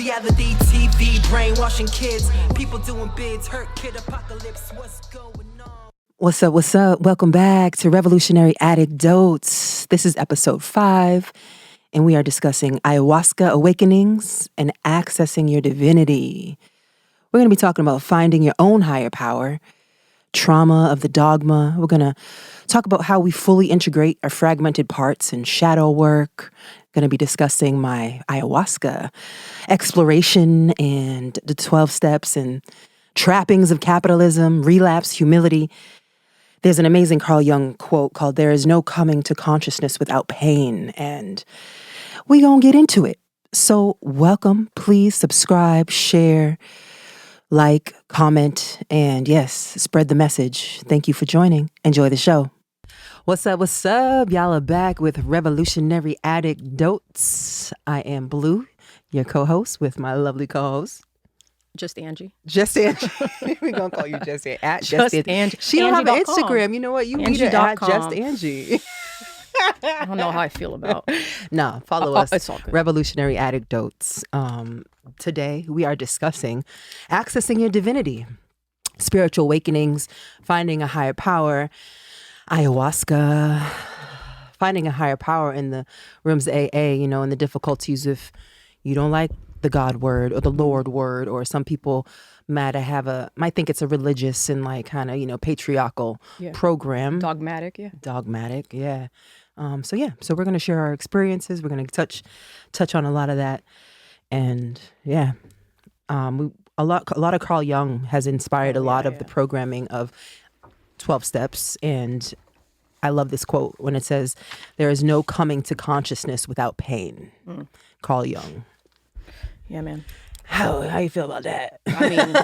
Reality TV, brainwashing kids, people doing bids, hurt kid apocalypse, what's going on? What's up, what's up? Welcome back to Revolutionary Addictdotes. This is episode 5, and we are discussing Ayahuasca awakenings and accessing your divinity. We're going to be talking about finding your own higher power, trauma of the dogma. We're going to talk about how we fully integrate our fragmented parts and shadow work. Going to be discussing my ayahuasca exploration and the 12 steps and trappings of capitalism, relapse, humility. There's an amazing Carl Jung quote called, "There is no coming to consciousness without pain." And we gonna get into it. So welcome, please subscribe, share, like, comment, and yes, spread the message. Thank you for joining. Enjoy the show. What's up, what's up? Y'all are back with Revolutionary Addictdotes. I am Blue, your co-host with my lovely co-host. Just Angie. Just Angie. We're going to call you Just Angie. At Just Angie. She don't have an Angie.com. Instagram. You know what? You meet her at Just Angie. I don't know how I feel about. No, follow us. It's all good. Revolutionary Addictdotes. Today, we are discussing accessing your divinity, spiritual awakenings, finding a higher power, ayahuasca, finding a higher power in the rooms of AA, you know, and the difficulties if you don't like the God word or the Lord word, or some people might think it's a religious and like kind of, you know, patriarchal program. Dogmatic, yeah. Dogmatic, yeah. So we're going to share our experiences. We're going to touch on a lot of that. And yeah, a lot of Carl Jung has inspired a lot of the programming of 12 steps. And I love this quote when it says, "There is no coming to consciousness without pain." Carl Jung. Yeah, man. How you feel about that? I mean,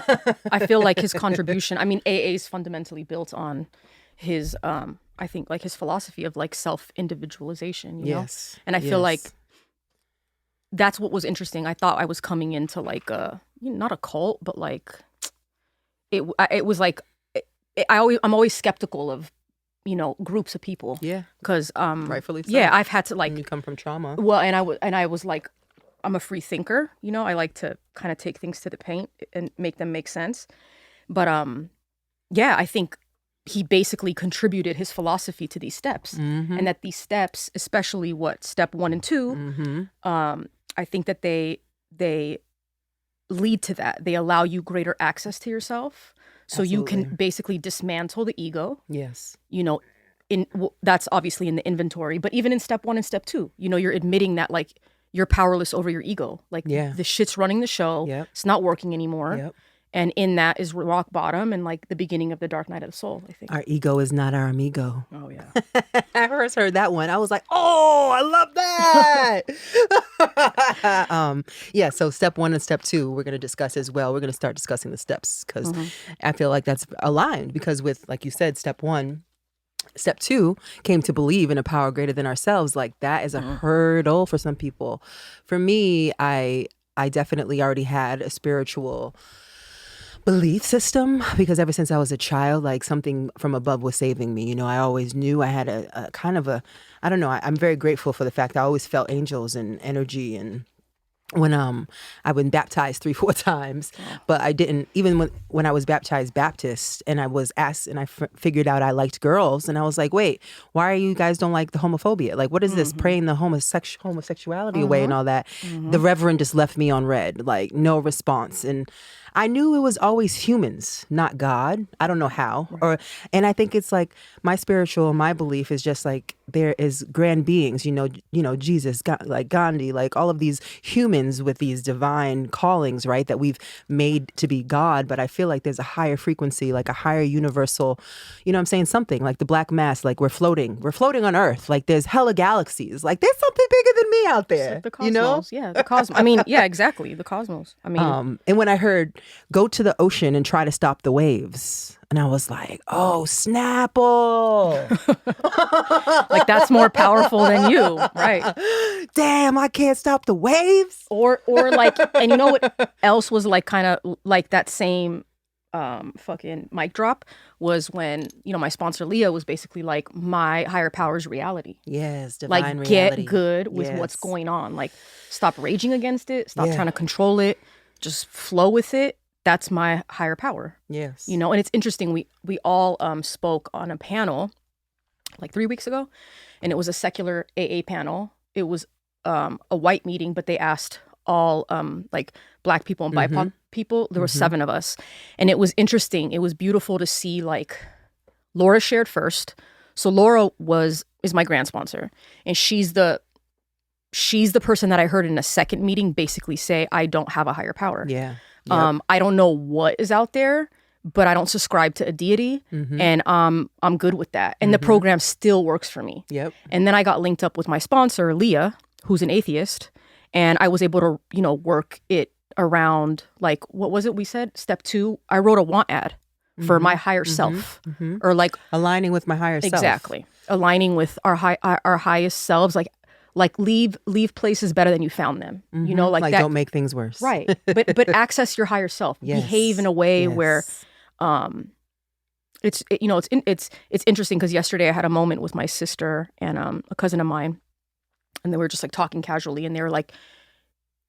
I feel like his contribution, AA is fundamentally built on his, I think, like his philosophy of like self-individualization, you know? And I feel like that's what was interesting. I thought I was coming into like not a cult, but like, it was like, I'm always skeptical of, you know, groups of people. Yeah. Because rightfully so. Yeah, I've had to like, when you come from trauma. Well, and I was like, I'm a free thinker, you know. I like to kind of take things to the paint and make them make sense. But I think he basically contributed his philosophy to these steps, and that these steps, especially step 1 and 2, I think that they lead to that. They allow you greater access to yourself. So you can basically dismantle the ego. Yes. You know, that's obviously in the inventory, but even in step 1 and step 2, you know, you're admitting that like you're powerless over your ego. Like the shit's running the show. Yep. It's not working anymore. Yep. And in that is rock bottom and like the beginning of the dark night of the soul, I think. Our ego is not our amigo. Oh yeah. I first heard that one. I was like, oh, I love that. So step 1 and step 2, we're going to discuss as well. We're going to start discussing the steps because I feel like that's aligned because with, like you said, step 1, step 2 came to believe in a power greater than ourselves. Like that is a hurdle for some people. For me, I definitely already had a spiritual belief system because ever since I was a child, like something from above was saving me. You know, I always knew I had a kind of I don't know, I'm very grateful for the fact that I always felt angels and energy. And when I've been baptized 3-4 times, but I didn't, even when I was baptized Baptist and I was asked and I figured out I liked girls, and I was like, wait, why are you guys don't like the homophobia? Like, what is this praying the homosexuality away and all that? The Reverend just left me on red, like no response. And I knew it was always humans, not God. I don't know how. And I think it's like my belief is just like there is grand beings, you know, Jesus, like Gandhi, like all of these humans with these divine callings, right, that we've made to be God. But I feel like there's a higher frequency, like a higher universal, you know what I'm saying, something like the black mass, like we're floating on Earth. Like there's hella galaxies. Like there's something bigger than me out there. Like the cosmos, you know? Yeah, the cosmos. I mean, yeah, exactly. The cosmos. I mean, and when I heard go to the ocean and try to stop the waves, and I was like, oh, Snapple. Like that's more powerful than you, right? Damn, I can't stop the waves. Or like, and you know what else was like kind of like that same fucking mic drop was when, my sponsor Leah was basically like, my higher power's reality. Yes, Like, divine reality. get good with what's going on. Like, stop raging against it. Stop trying to control it. Just flow with it. That's my higher power. Yes. And it's interesting. We all spoke on a panel like 3 weeks ago, and it was a secular AA panel. It was a white meeting, but they asked all like Black people and BIPOC people. There were 7 of us, and it was interesting. It was beautiful to see, like, Laura shared first. So Laura is my grant sponsor, and she's the person that I heard in a second meeting basically say, I don't have a higher power. Yeah. Yep. I don't know what is out there, but I don't subscribe to a deity, and I'm good with that. And the program still works for me. Yep. And then I got linked up with my sponsor, Leah, who's an atheist, and I was able to, work it around, like, what was it we said? Step 2, I wrote a want ad for my higher self, or like aligning with my higher self. Exactly. Aligning with our highest selves, like leave places better than you found them. Like that. Don't make things worse. Right. But access your higher self. Yes. Behave in a way where it's interesting, because yesterday I had a moment with my sister and a cousin of mine, and they were just like talking casually, and they were like,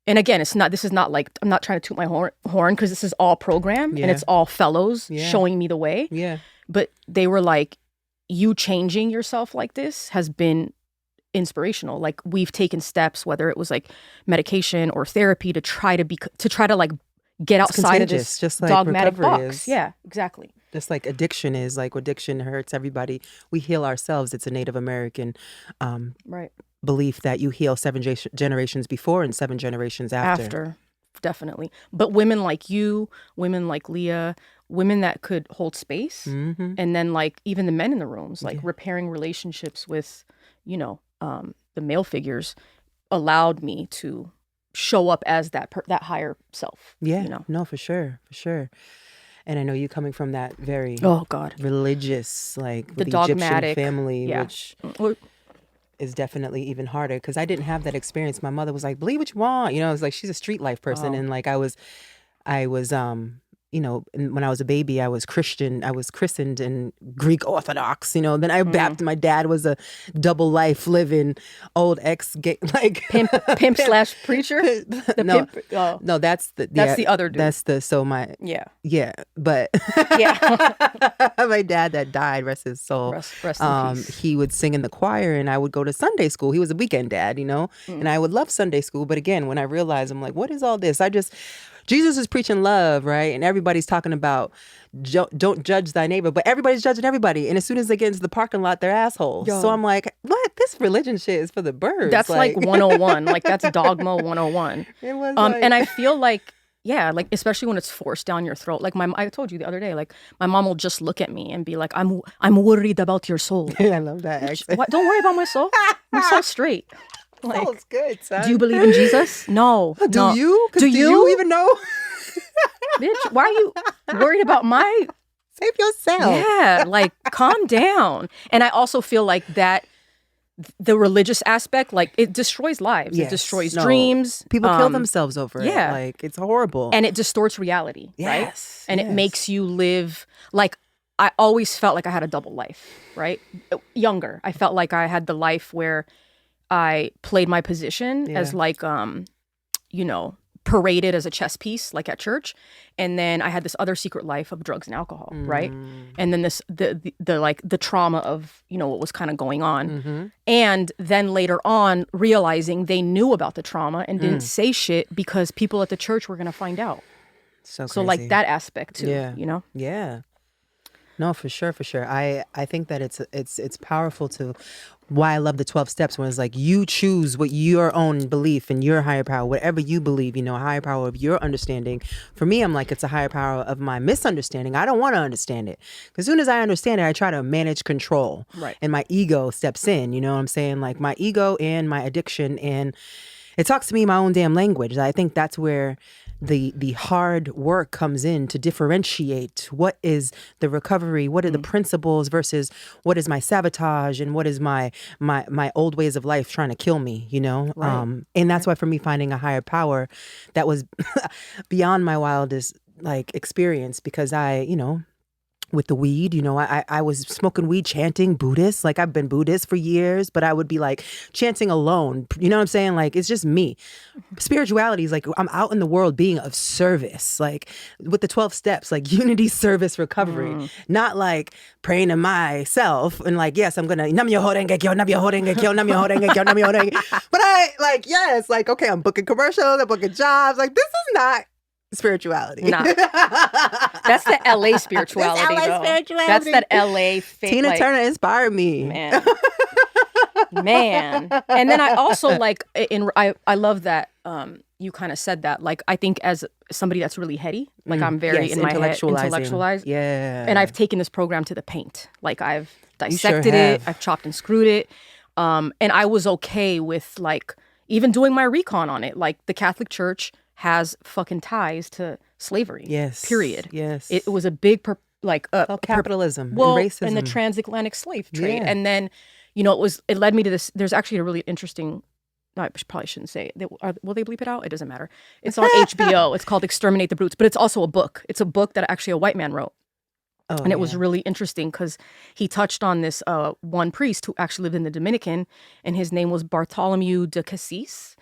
and again, this is not like, I'm not trying to toot my horn, because this is all program and it's all fellows showing me the way. Yeah. But they were like, you changing yourself like this has been inspirational. Like, we've taken steps, whether it was like medication or therapy, to try to like get outside of this just like dogmatic box. Is. Yeah, exactly. Just like addiction is. Like, addiction hurts everybody. We heal ourselves. It's a Native American right. belief that you heal 7 generations before and 7 generations after. Definitely. But women like you, women like Leah, women that could hold space, and then like even the men in the rooms, like repairing relationships with, the male figures, allowed me to show up as that higher self. Yeah, no, for sure. And I know you coming from that very religious, like the with dogmatic Egyptian family, which is definitely even harder, because I didn't have that experience. My mother was like, believe what you want. It's like, she's a street life person. And like, I was when I was a baby, I was Christian. I was christened in Greek Orthodox, then I baptized. My dad was a double life living old ex-gay, like pimp / preacher. No, that's the other dude. But my dad that died, rest his soul. Rest in peace. He would sing in the choir, and I would go to Sunday school. He was a weekend dad, and I would love Sunday school. But again, when I realized, I'm like, what is all this? Jesus is preaching love, right? And everybody's talking about don't judge thy neighbor, but everybody's judging everybody. And as soon as they get into the parking lot, they're assholes. So I'm like, what? This religion shit is for the birds. That's like 101. Like, that's dogma 101. It was and I feel like, like, especially when it's forced down your throat. Like, I told you the other day, like, my mom will just look at me and be like, I'm worried about your soul. I love that accent. What? Don't worry about my soul. My soul's straight. Like, soul's good, son. Do you believe in Jesus? No. Do you? Do you even know? Bitch, why are you worried about my... Save yourself. Yeah, like, calm down. And I also feel like that the religious aspect, like, it destroys lives. Yes. It destroys dreams. People kill themselves over it. Yeah. Like, it's horrible. And it distorts reality, right? Yes. And it makes you live... Like, I always felt like I had a double life, right? Younger. I felt like I had the life where I played my position as like, paraded as a chess piece, like at church, and then I had this other secret life of drugs and alcohol, right? And then the trauma of what was kind of going on, and then later on realizing they knew about the trauma and didn't say shit because people at the church were gonna find out. So like that aspect too, Yeah. No, for sure. I think that it's powerful to. Why I love the 12 steps, when it's like you choose what your own belief and your higher power, whatever you believe, a higher power of your understanding. For me, I'm like, it's a higher power of my misunderstanding. I don't want to understand it. Because as soon as I understand it, I try to manage control. Right. And my ego steps in, you know what I'm saying? Like my ego and my addiction, and it talks to me in my own damn language. I think that's where the hard work comes in, to differentiate what is the recovery, what are the principles versus what is my sabotage, and what is my old ways of life trying to kill me, Right. And that's why for me, finding a higher power that was beyond my wildest like experience because with the weed, I was smoking weed, chanting Buddhist. Like I've been Buddhist for years, but I would be like chanting alone. You know what I'm saying? Like it's just me. Spirituality is like I'm out in the world being of service, like with the 12 steps, like unity, service, recovery, not like praying to myself and like, yes, I'm gonna nam myoho renge kyo, nam myoho renge kyo, nam myoho renge kyo, nam myoho renge. But I like, yes, like, okay, I'm booking commercials, I'm booking jobs. Like this is not spirituality. Nah. That's the LA spirituality. That's LA though. spirituality. That's that LA Tina like, Turner inspired me. Man. And then I also like I love that you kind of said that. Like I think as somebody that's really heady, like I'm very in my head intellectualized. Yeah. And I've taken this program to the paint. Like I've dissected it, I've chopped and screwed it. And I was okay with like even doing my recon on it. Like the Catholic Church has fucking ties to slavery. Yes. Period. Yes. It was a big capitalism and racism. And the transatlantic slave trade. Yeah. And then, it led me to this. There's actually a really interesting, no, I probably shouldn't say it. Will they bleep it out? It doesn't matter. It's on HBO. It's called Exterminate the Brutes, but it's also a book. It's a book that actually a white man wrote. Oh, and it was really interesting because he touched on this one priest who actually lived in the Dominican, and his name was Bartholomew de Cassis.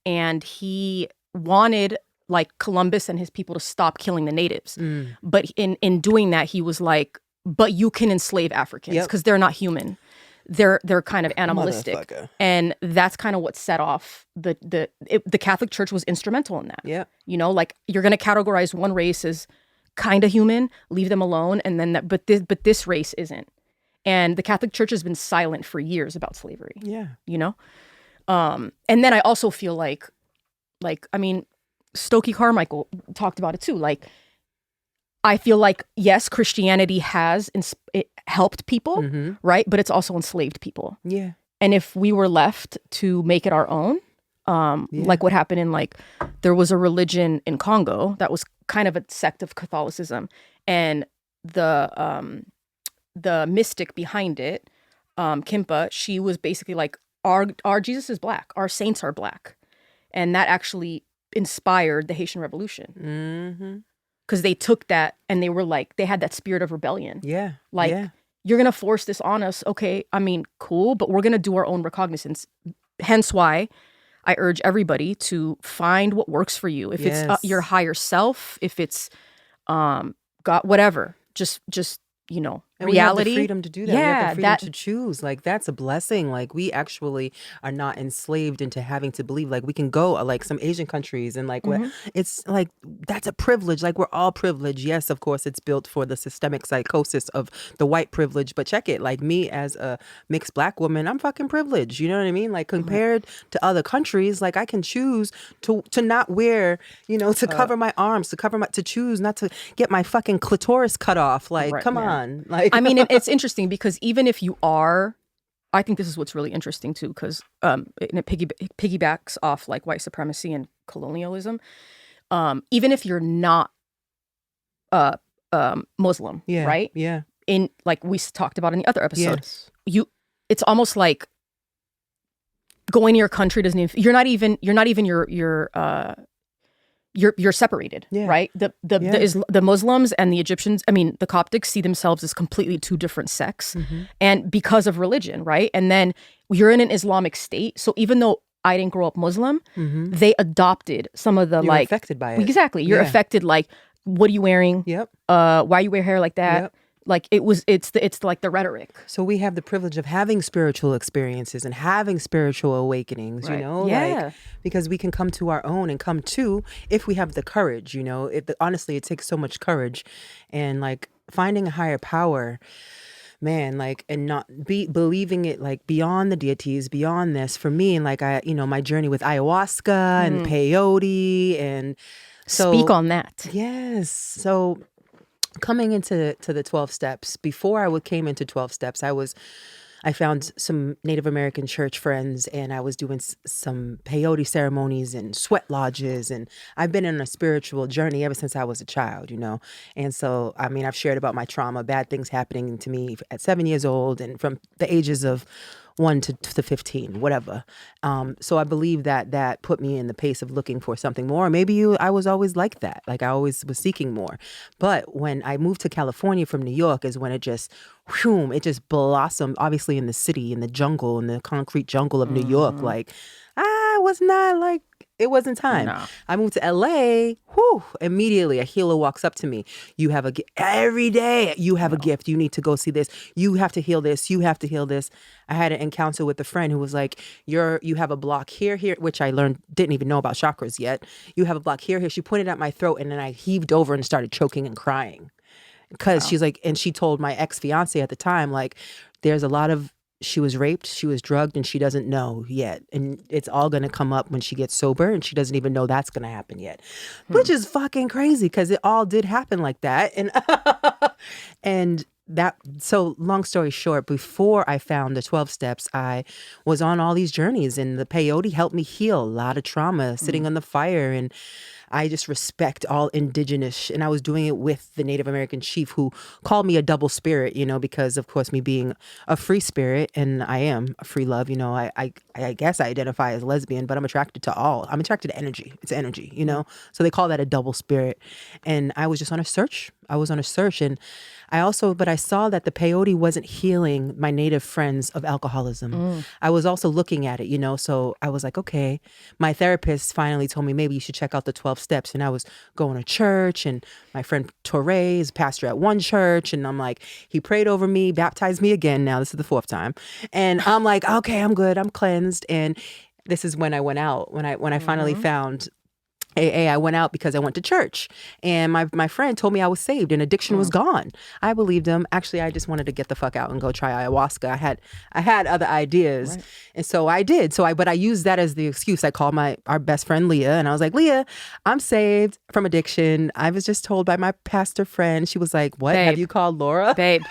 And he wanted like Columbus and his people to stop killing the natives. But in doing that, he was like, but you can enslave Africans because they're not human. They're kind of animalistic. And that's kind of what set off the Catholic Church was instrumental in that. Yeah. Like you're going to categorize one race as kind of human, leave them alone, and then but this race isn't. And the Catholic Church has been silent for years about slavery. Yeah. And then I also feel like I mean, Stokely Carmichael talked about it too. Like, I feel like, yes, Christianity has it helped people, right? But it's also enslaved people. Yeah. And if we were left to make it our own, like what happened in there was a religion in Congo that was kind of a sect of Catholicism, and the mystic behind it, Kimpa, she was basically like, our Jesus is black, our saints are black. And that actually inspired the Haitian Revolution. Because they took that and they were like, they had that spirit of rebellion. Yeah. Like, you're going to force this on us. Okay, I mean, cool, but we're going to do our own recognizance. Hence why I urge everybody to find what works for you. If it's your higher self, if it's God, whatever, just and reality. We have the freedom to do that. Yeah, we have the freedom to choose. Like that's a blessing. Like we actually are not enslaved into having to believe. Like we can go like some Asian countries and like what it's like that's a privilege. Like we're all privileged. Yes, of course, it's built for the systemic psychosis of the white privilege. But check it. Like me as a mixed black woman, I'm fucking privileged. You know what I mean? Like compared to other countries, like I can choose to not wear, to cover my arms, to choose not to get my fucking clitoris cut off. Like, come on. Like, I mean, it's interesting because even if you are, I think this is what's really interesting too, because it piggybacks off like white supremacy and colonialism. Even if you're not Muslim, right? Yeah. In like we talked about in the other episode, it's almost like going to your country doesn't even, you're not even you're separated, right? The Muslims and the Egyptians, I mean, the Coptics see themselves as completely two different sects, and because of religion, right? And then you're in an Islamic state, so even though I didn't grow up Muslim, they adopted some of the You're affected by it. Exactly, you're affected. Like, what are you wearing? Yep. Why you wear hair like that? Yep. Like it's like the rhetoric. So we have the privilege of having spiritual experiences and having spiritual awakenings, Right. like because we can come to our own and come to if we have the courage, honestly, it takes so much courage and like finding a higher power, man, like, and not believing it like beyond the deities, beyond this for me. And like, my journey with ayahuasca and peyote and so speak on that. Yes. So coming into the 12 steps, before I came into 12 steps, I found some Native American church friends and I was doing some peyote ceremonies and sweat lodges. And I've been on a spiritual journey ever since I was a child, And so, I mean, I've shared about my trauma, bad things happening to me at 7 years old and from the ages of 1 to 15, whatever. So I believe that put me in the pace of looking for something more. Maybe I was always like that. Like I always was seeking more. But when I moved to California from New York is when it just blossomed, obviously in the city, in the jungle, in the concrete jungle of New York. Like I was not like, it wasn't time. No. I moved to LA. Immediately a healer walks up to me. You have a gift every day. You have a gift. You need to go see this. You have to heal this. You have to heal this. I had an encounter with a friend who was like, you have a block here, which I learned, didn't even know about chakras yet. You have a block here. She pointed at my throat and then I heaved over and started choking and crying. Because she's like, and she told my ex-fiance at the time, like, there's a lot of, she was raped, she was drugged, and she doesn't know yet. And it's all going to come up when she gets sober, and she doesn't even know that's going to happen yet. Which is fucking crazy, because it all did happen like that. And and that, so long story short, before I found the 12 steps, I was on all these journeys, and the peyote helped me heal a lot of trauma, sitting on the fire. And I just respect all indigenous. And I was doing it with the Native American chief who called me a double spirit, because of course me being a free spirit, and I am a free love, I guess I identify as lesbian, but I'm attracted to all. I'm attracted to energy. It's energy, So they call that a double spirit. And I was just on a search. And but I saw that the peyote wasn't healing my Native friends of alcoholism. I was also looking at it, so I was like, okay. My therapist finally told me maybe you should check out the 12 steps. And I was going to church, and my friend Torre is pastor at one church. And I'm like, he prayed over me, baptized me again. Now this is the 4th time. And I'm like, okay, I'm good. I'm cleansed. And this is when I went out, when I finally found AA. I went out because I went to church, and my friend told me I was saved and addiction was gone. I believed him. Actually, I just wanted to get the fuck out and go try ayahuasca. I had other ideas, right. And so I did. But I used that as the excuse. I called our best friend Leah, and I was like, Leah, I'm saved from addiction. I was just told by my pastor friend. She was like, what? Babe. Have you called Laura? Babe.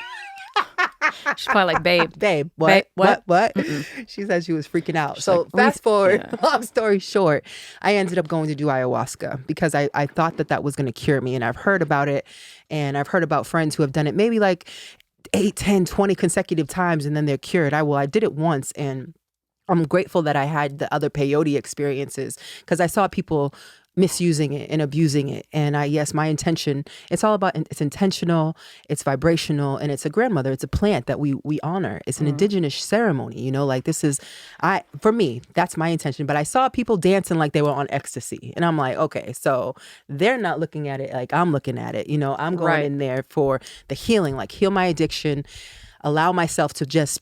She's probably like, babe, what? Babe, what? She said she was freaking out. So fast forward, long story short, I ended up going to do ayahuasca because I thought that was going to cure me. And I've heard about it, and I've heard about friends who have done it maybe like 8, 10, 20 consecutive times, and then they're cured. I did it once, and I'm grateful that I had the other peyote experiences because I saw people misusing it and abusing it. And my intention, it's all about, it's intentional, it's vibrational, and it's a grandmother. It's a plant that we honor. It's an indigenous ceremony, like this is, for me, that's my intention. But I saw people dancing like they were on ecstasy. And I'm like, okay, so they're not looking at it like I'm looking at it. I'm going in there for the healing, like heal my addiction, allow myself to just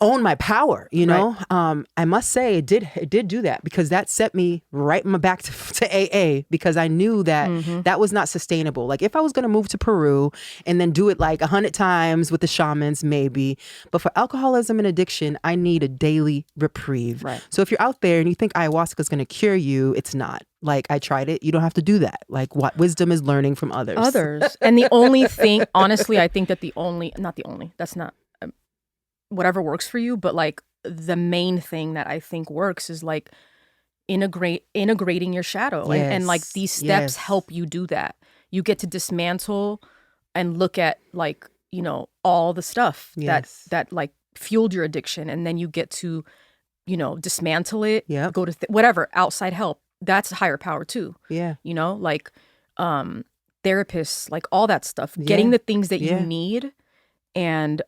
own my power, Right. I must say it did do that, because that set me right back to AA, because I knew that that was not sustainable. Like if I was going to move to Peru and then do it like 100 times with the shamans, maybe. But for alcoholism and addiction, I need a daily reprieve. Right. So if you're out there and you think ayahuasca is going to cure you, it's not. Like I tried it. You don't have to do that. Like what wisdom is learning from others. And the only thing, honestly, I think that that's not, whatever works for you, but like the main thing that I think works is like integrating your shadow. Yes. And like these steps help you do that. You get to dismantle and look at like, all the stuff that like fueled your addiction. And then you get to, dismantle it, go to whatever, outside help. That's higher power too. Yeah. Like therapists, like all that stuff, getting the things that you need, and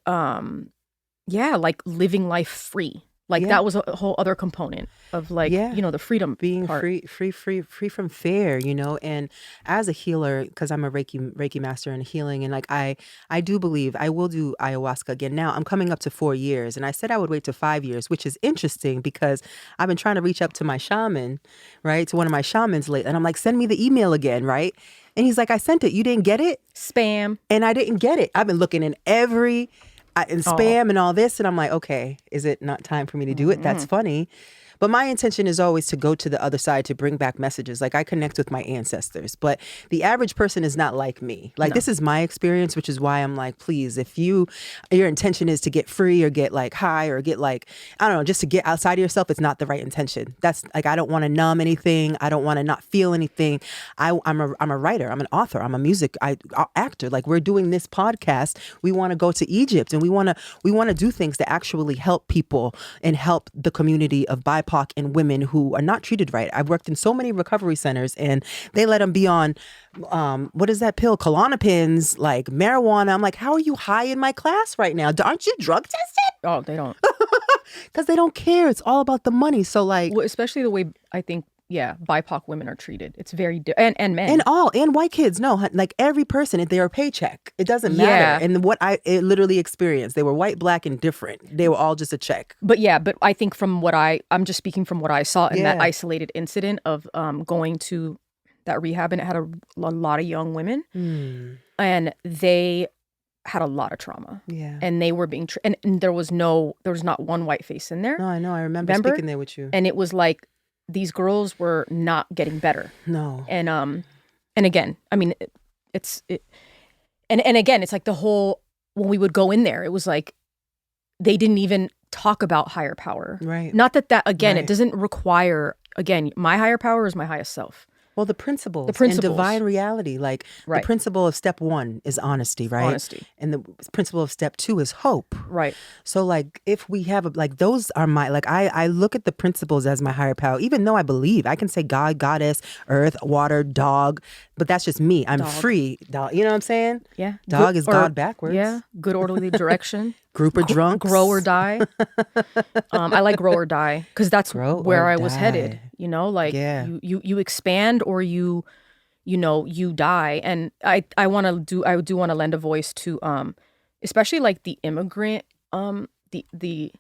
like living life free. Like that was a whole other component of like, the freedom being part. free from fear, and as a healer, because I'm a Reiki master in healing, and like I do believe I will do ayahuasca again. Now I'm coming up to 4 years, and I said I would wait to 5 years, which is interesting because I've been trying to reach up to my shaman, right? To one of my shamans lately, and I'm like, send me the email again, right? And he's like, I sent it. You didn't get it? Spam. And I didn't get it. I've been looking in spam and all this. And I'm like, okay, is it not time for me to do it? That's funny. But my intention is always to go to the other side to bring back messages. Like I connect with my ancestors, but the average person is not like me. Like this is my experience, which is why I'm like, please, if your intention is to get free or get like high or get like, I don't know, just to get outside of yourself, it's not the right intention. That's like, I don't want to numb anything. I don't want to not feel anything. I'm a writer. I'm an author. I'm a music actor. Like we're doing this podcast. We want to go to Egypt and we want to do things to actually help people and help the community of BIPOC and women who are not treated right. I've worked in so many recovery centers and they let them be on, what is that pill? Klonopins, like marijuana. I'm like, how are you high in my class right now? Aren't you drug tested? Oh, they don't. Because they don't care. It's all about the money. So like, well, especially the way I think, BIPOC women are treated. It's very and men and white kids. No, like every person, they're a paycheck. It doesn't matter. And what I literally experienced, they were white, black, and different. They were all just a check. But I think from what I'm just speaking from what I saw in that isolated incident of going to that rehab, and it had a lot of young women, and they had a lot of trauma. Yeah, and they were being and there was not one white face in there. No, I know. I remember speaking there with you, and it was like these girls were not getting better. No, and again, I mean, and again, it's like the whole when we would go in there, it was like they didn't even talk about higher power. Right. Not that again, it doesn't require. Again, my higher power is my highest self. Well, the principles and divine reality, like the principle of step 1 is honesty, right? Honesty. And the principle of step 2 is hope. Right. So like if we have like those are my, like I look at the principles as my higher power, even though I believe I can say God, goddess, earth, water, dog, but that's just me. I'm free. Dog, you know what I'm saying? Yeah. Dog is God backwards. Yeah. Good orderly direction. Group of drunks. Grow or die. I like grow or die because that's where I was headed. You know, like you expand or you die. And I do want to lend a voice to especially like the immigrant the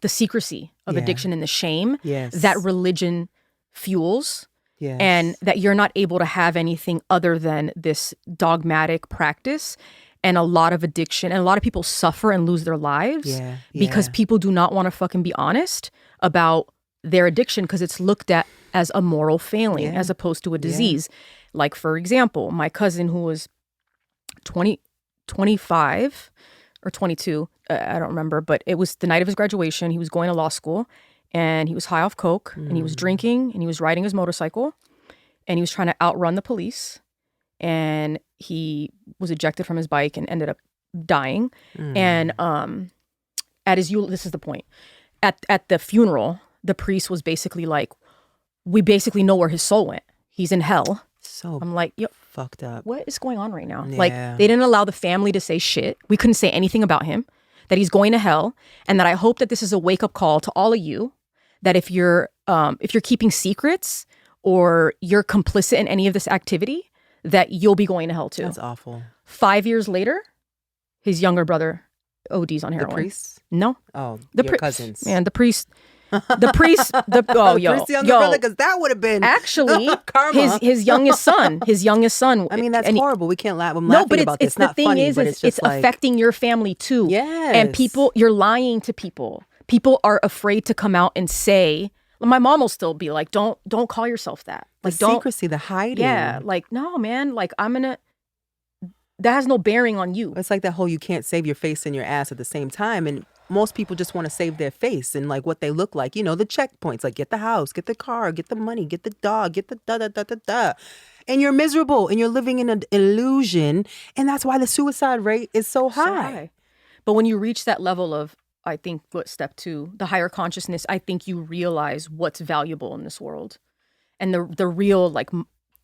secrecy of addiction and the shame that religion fuels. Yes. And that you're not able to have anything other than this dogmatic practice. And a lot of addiction, and a lot of people suffer and lose their lives because people do not want to fucking be honest about their addiction because it's looked at as a moral failing as opposed to a disease. Like, for example, my cousin who was 25 or 22, I don't remember, but it was the night of his graduation. He was going to law school and he was high off coke and he was drinking and he was riding his motorcycle and he was trying to outrun the police. And he was ejected from his bike and ended up dying. And this is the point. At the funeral, the priest was basically like, we basically know where his soul went. He's in hell. So I'm like, yo, fucked up. What is going on right now? Yeah. Like, they didn't allow the family to say shit. We couldn't say anything about him, that he's going to hell. And that I hope that this is a wake-up call to all of you, that if you're keeping secrets or you're complicit in any of this activity, that you'll be going to hell too. That's awful. 5 years later, his younger brother ODs on heroin. The priest? No. Oh, your cousins. Man, the priest. The priest. Priest's younger brother, because that would have been actually karma. His youngest son. His youngest son. I mean, that's horrible. We can't laugh. I'm laughing about this. It's not funny, but it's just like, affecting your family too. Yes. And you're lying to people. People are afraid to come out and say. My mom will still be like, don't call yourself that. Like, the secrecy, the hiding. Yeah, like, no, man. Like, that has no bearing on you. It's like that whole you can't save your face and your ass at the same time. And most people just want to save their face and like what they look like. You know, the checkpoints, like get the house, get the car, get the money, get the dog, get the da-da-da-da-da. And you're miserable and you're living in an illusion. And that's why the suicide rate is so high. But when you reach that level of, I think, step 2, the higher consciousness, I think you realize what's valuable in this world. And the real like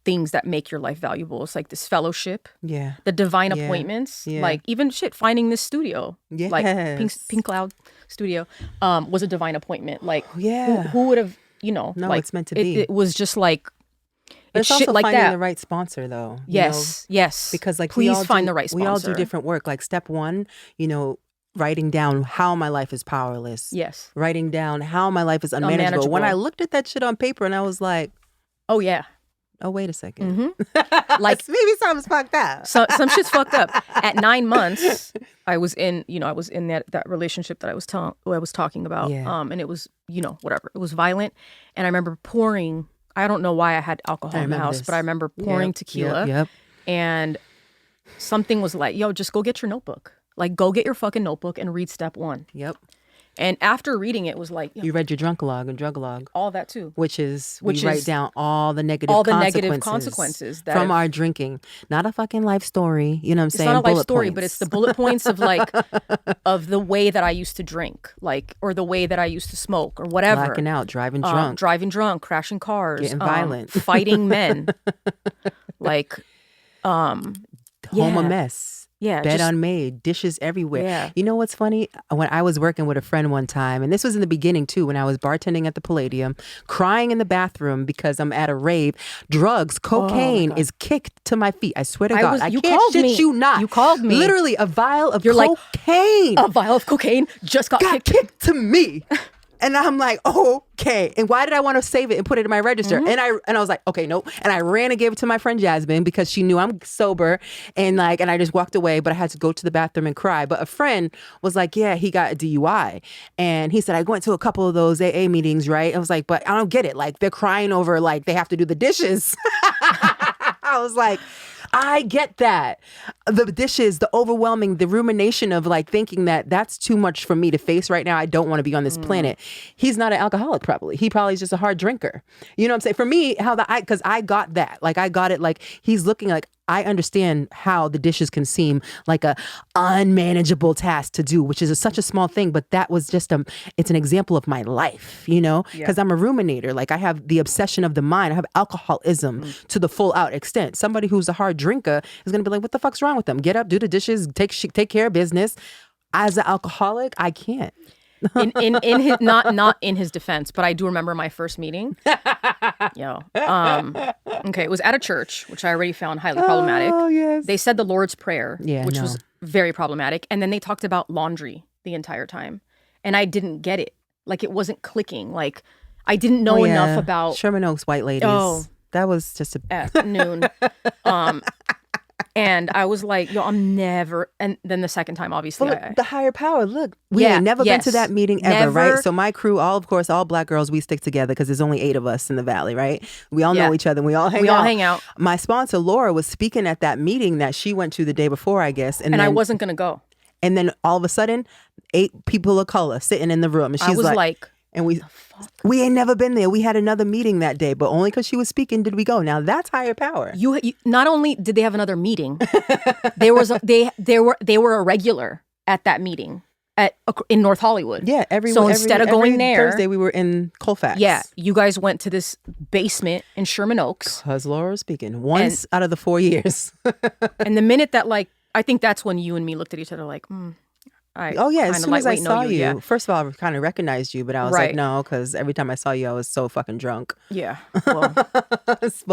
things that make your life valuable. It's like this fellowship, the divine appointments, like even finding this studio, like Pink Cloud Studio, was a divine appointment. Like, who would have, No, like, it's meant to be. It was just like, but it's shit also like finding that. The right sponsor, though. Yes. Because like, please find the right sponsor. We all do different work. Like step 1, writing down how my life is powerless. Yes. Writing down how my life is unmanageable. When I looked at that shit on paper and I was like, oh yeah. Oh, wait a second. Like maybe something's fucked up. so, some shit's fucked up. At 9 months, I was in that relationship that I was talking about. Yeah. And it was, whatever. It was violent. And I remember pouring, I don't know why I had alcohol in the house, but I remember pouring tequila. Yep. And something was like, yo, just go get your notebook. Like, go get your fucking notebook and read step 1. Yep. And after reading it was like, You read your drunk log and drug log. all that too. Which we write down all the negative consequences that from our drinking. Not a fucking life story. You know what I'm saying? It's not a life story, points. but it's the bullet points of like, of the way that I used to drink, like, or the way that I used to smoke or whatever. Blacking out, driving drunk. Crashing cars. Getting violent. Fighting men. Like, Home a mess. Yeah. Bed unmade, dishes everywhere. Yeah. You know what's funny? When I was working with a friend one time, and this was in the beginning too, when I was bartending at the Palladium, crying in the bathroom because I'm at a rave, drugs, cocaine is kicked to my feet. I swear to God. I can't shit you not. You called me. Literally a vial of You're cocaine. Like, a vial of cocaine just got kicked to me. And I'm like, okay. And why did I want to save it and put it in my register? And I was like, okay, nope. And I ran and gave it to my friend Jasmine because she knew I'm sober. And I just walked away, but I had to go to the bathroom and cry. But a friend was like, yeah, he got a DUI. And he said, I went to a couple of those AA meetings, right? I was like, but I don't get it. Like, they're crying over, like, they have to do the dishes. I was like, I get that. The dishes, the overwhelming, the rumination of like thinking that that's too much for me to face right now. I don't want to be on this planet. He's not an alcoholic probably. He probably is just a hard drinker. You know what I'm saying? For me, because I got that. Like I got it, like he's looking like, I understand how the dishes can seem like a unmanageable task to do, which is such a small thing, but that was just it's an example of my life, you know, because I'm a ruminator. Like I have the obsession of the mind. I have alcoholism to the full out extent. Somebody who's a hard drinker is going to be like, what the fuck's wrong with them? Get up, do the dishes, take care of business. As an alcoholic, I can't. in his not in his defense, but I do remember my first meeting. Okay, it was at a church, which I already found highly problematic. Oh yes. They said the Lord's Prayer, which was very problematic, and then they talked about laundry the entire time, and I didn't get it. Like it wasn't clicking. Like I didn't know enough about Sherman Oaks white ladies. Oh, that was just at noon. And I was like, yo, I'm never. And then the second time, obviously. Well, the higher power, look, we ain't never been to that meeting ever, right? So my crew, all Black girls, we stick together because there's only 8 of us in the Valley, right? We all know each other and we all hang out. My sponsor, Laura, was speaking at that meeting that she went to the day before, I guess. And then, I wasn't going to go. And then all of a sudden, 8 people of color sitting in the room. And she's like and we ain't never been there. We had another meeting that day, but only because she was speaking did we go. Now that's higher power. You not only did they have another meeting, they were a regular at that meeting in North Hollywood. Yeah, instead of going there Thursday, we were in Colfax. Yeah, you guys went to this basement in Sherman Oaks. Because Laura was speaking once out of the 4 years. And the minute that I think that's when you and me looked at each other like, as soon as I saw you, first of all, I kind of recognized you, but I was like, no, because every time I saw you, I was so fucking drunk. Yeah, well, and it's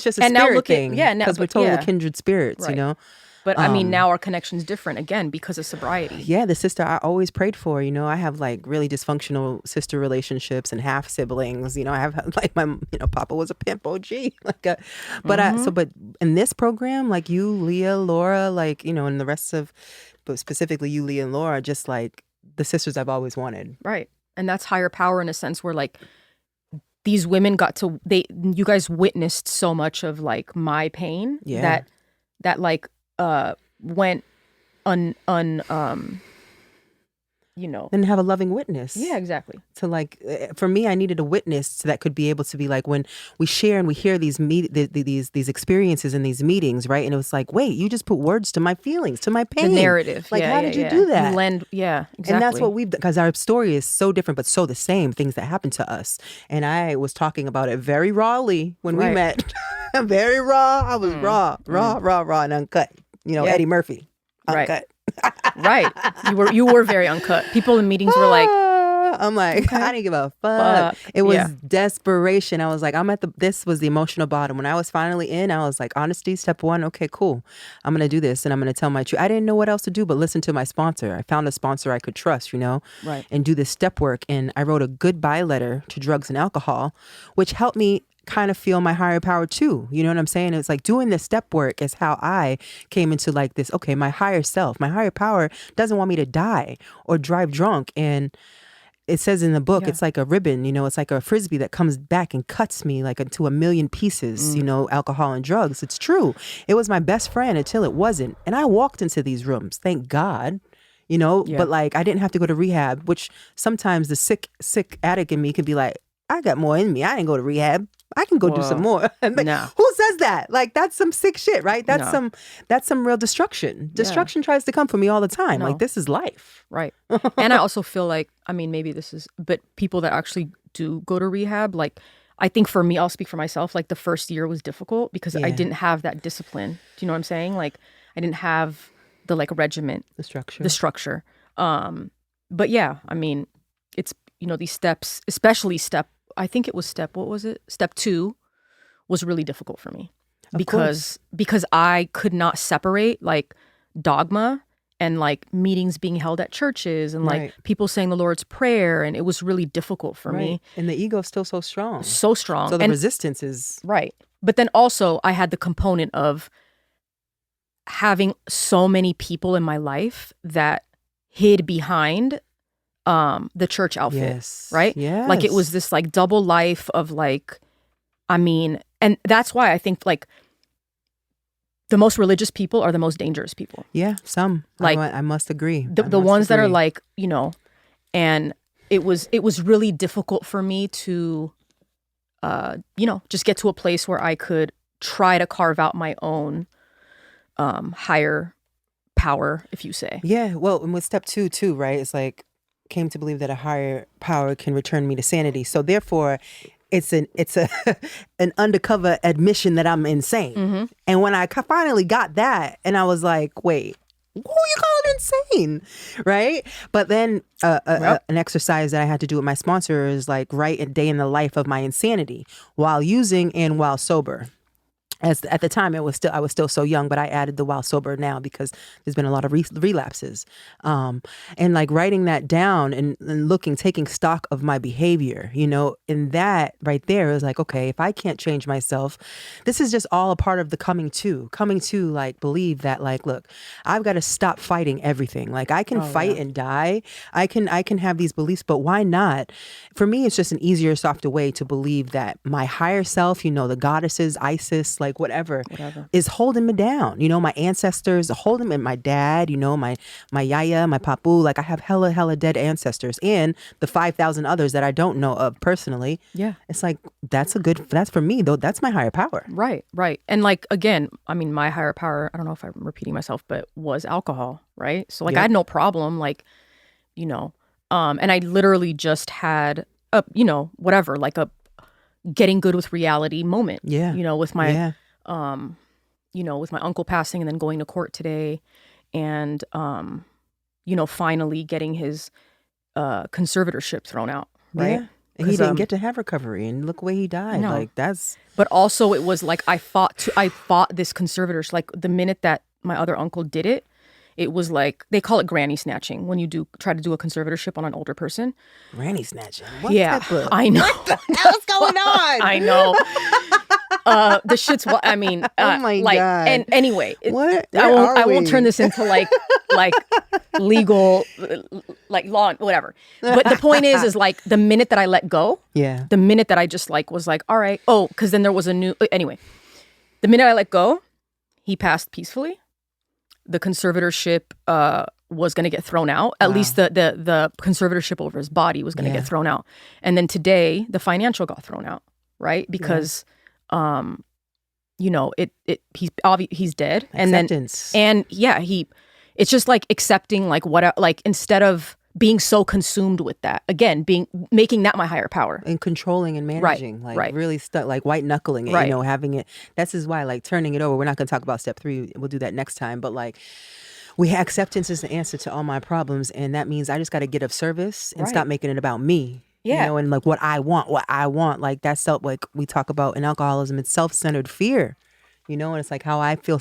just a spirit thing. Because we're total kindred spirits, you know. But I mean, now our connection's different again because of sobriety. Yeah, the sister I always prayed for. You know, I have like really dysfunctional sister relationships and half siblings. You know, I have like Papa was a pimp OG. But in this program, like you, Leah, Laura, like and the rest of. But specifically you, Leah and Laura, just like the sisters I've always wanted. Right. And that's higher power in a sense where like these women you guys witnessed so much of like my pain that like went then have a loving witness. Yeah, exactly. To like, for me, I needed a witness that could be able to be like when we share and we hear these these experiences in these meetings, right? And it was like, wait, you just put words to my feelings, to my pain, the narrative. Like, how did you do that? You lend, exactly. And that's what we've done because our story is so different, but so the same things that happened to us. And I was talking about it very rawly when we met. Very raw. I was raw, and uncut. Eddie Murphy, uncut. Right. Right. You were very uncut. People in meetings were like, I'm like, I didn't give a fuck. It was desperation. I was like, this was the emotional bottom. When I was finally in, I was like, honesty, step 1. Okay, cool. I'm going to do this and I'm going to tell my truth. I didn't know what else to do but listen to my sponsor. I found a sponsor I could trust, right, and do this step work. And I wrote a goodbye letter to drugs and alcohol, which helped me kind of feel my higher power too. You know what I'm saying? It's like doing this step work is how I came into like this, okay, my higher self, my higher power doesn't want me to die or drive drunk. And it says in the book, Yeah. it's like a ribbon, you know, it's like a frisbee that comes back and cuts me like into a million pieces, you know, alcohol and drugs. It's true. It was my best friend until it wasn't. And I walked into these rooms, thank God, you know, Yeah. but like I didn't have to go to rehab, which sometimes the sick addict in me could be like, I got more in me. I didn't go to rehab. I can go do some more. Like, No. who says that? Like that's some sick shit, right? That's No. some real destruction. Destruction tries to come for me all the time. No. Like this is life. Right. And I also feel like, I mean, maybe this is, but people that actually do go to rehab, like, I think for me, I'll speak for myself, like the first year was difficult because I didn't have that discipline. Do you know what I'm saying? Like, I didn't have the like regiment, the structure. But yeah, I mean, it's, you know, these steps, especially I think it was step 2 was really difficult for me because I could not separate like dogma and like meetings being held at churches and like people saying the Lord's Prayer. And it was really difficult for me. And the ego is still so strong. So strong. So the resistance is. Right. But then also I had the component of having so many people in my life that hid behind the church outfit, right? Yes. Like it was this like double life of like, I mean, and that's why I think like the most religious people are the most dangerous people. Yeah, some. Like I must agree. The ones that are like, you know, and it was really difficult for me to, you know, just get to a place where I could try to carve out my own higher power, if you say. Yeah, well, and with step 2 too, right? It's like came to believe that a higher power can return me to sanity. So therefore, it's an undercover admission that I'm insane. Mm-hmm. And when I finally got that, and I was like, wait, who you calling insane, right? But then an exercise that I had to do with my sponsor is like write a day in the life of my insanity while using and while sober. As at the time, I was still so young, but I added the while sober now because there's been a lot of relapses, and like writing that down and taking stock of my behavior, you know, and that right there is like, okay, if I can't change myself, this is just all a part of the coming to like believe that like, look, I've got to stop fighting everything. Like I can fight and die. I can have these beliefs, but why not? For me, it's just an easier, softer way to believe that my higher self, you know, the goddesses, Isis, like whatever is holding me down. You know, my ancestors holding me, my dad, you know, my yaya, my papu, like I have hella dead ancestors and the 5,000 others that I don't know of personally. Yeah. It's like, that's for me though. That's my higher power. Right. And like, again, I mean, my higher power, I don't know if I'm repeating myself, but was alcohol. Right. So like I had no problem, like, you know, and I literally just had a, you know, whatever, like a getting good with reality moment. Yeah. You know, with my, you know, with my uncle passing and then going to court today and, you know, finally getting his conservatorship thrown out. Right. Yeah. And he didn't get to have recovery and look where he died. No. Like that's. But also it was like, I fought this conservatorship. Like the minute that my other uncle did it, it was like, they call it granny snatching when you try to do a conservatorship on an older person. Granny snatching? What type of, I know. What the hell's going on? I know. The shit's what I mean. Oh my like, God. And anyway, I won't turn this into like legal, like law, whatever. But the point is like the minute that I let go, the minute that I just like was like, all right, because then there was anyway, the minute I let go, he passed peacefully. The conservatorship was going to get thrown out. At least the conservatorship over his body was going to get thrown out. And then today, the financial got thrown out, right? Because, you know, he's dead. Acceptance. And then, it's just like accepting like like instead of being so consumed with that, again, making that my higher power. And controlling and managing, really like white knuckling it, you know, having it. That's is why like turning it over. We're not going to talk about step 3. We'll do that next time. But like acceptance is the answer to all my problems. And that means I just got to get of service and stop making it about me. Yeah. You know, and like what I want. Like that's like we talk about in alcoholism, it's self-centered fear. you know, and it's like how I feel.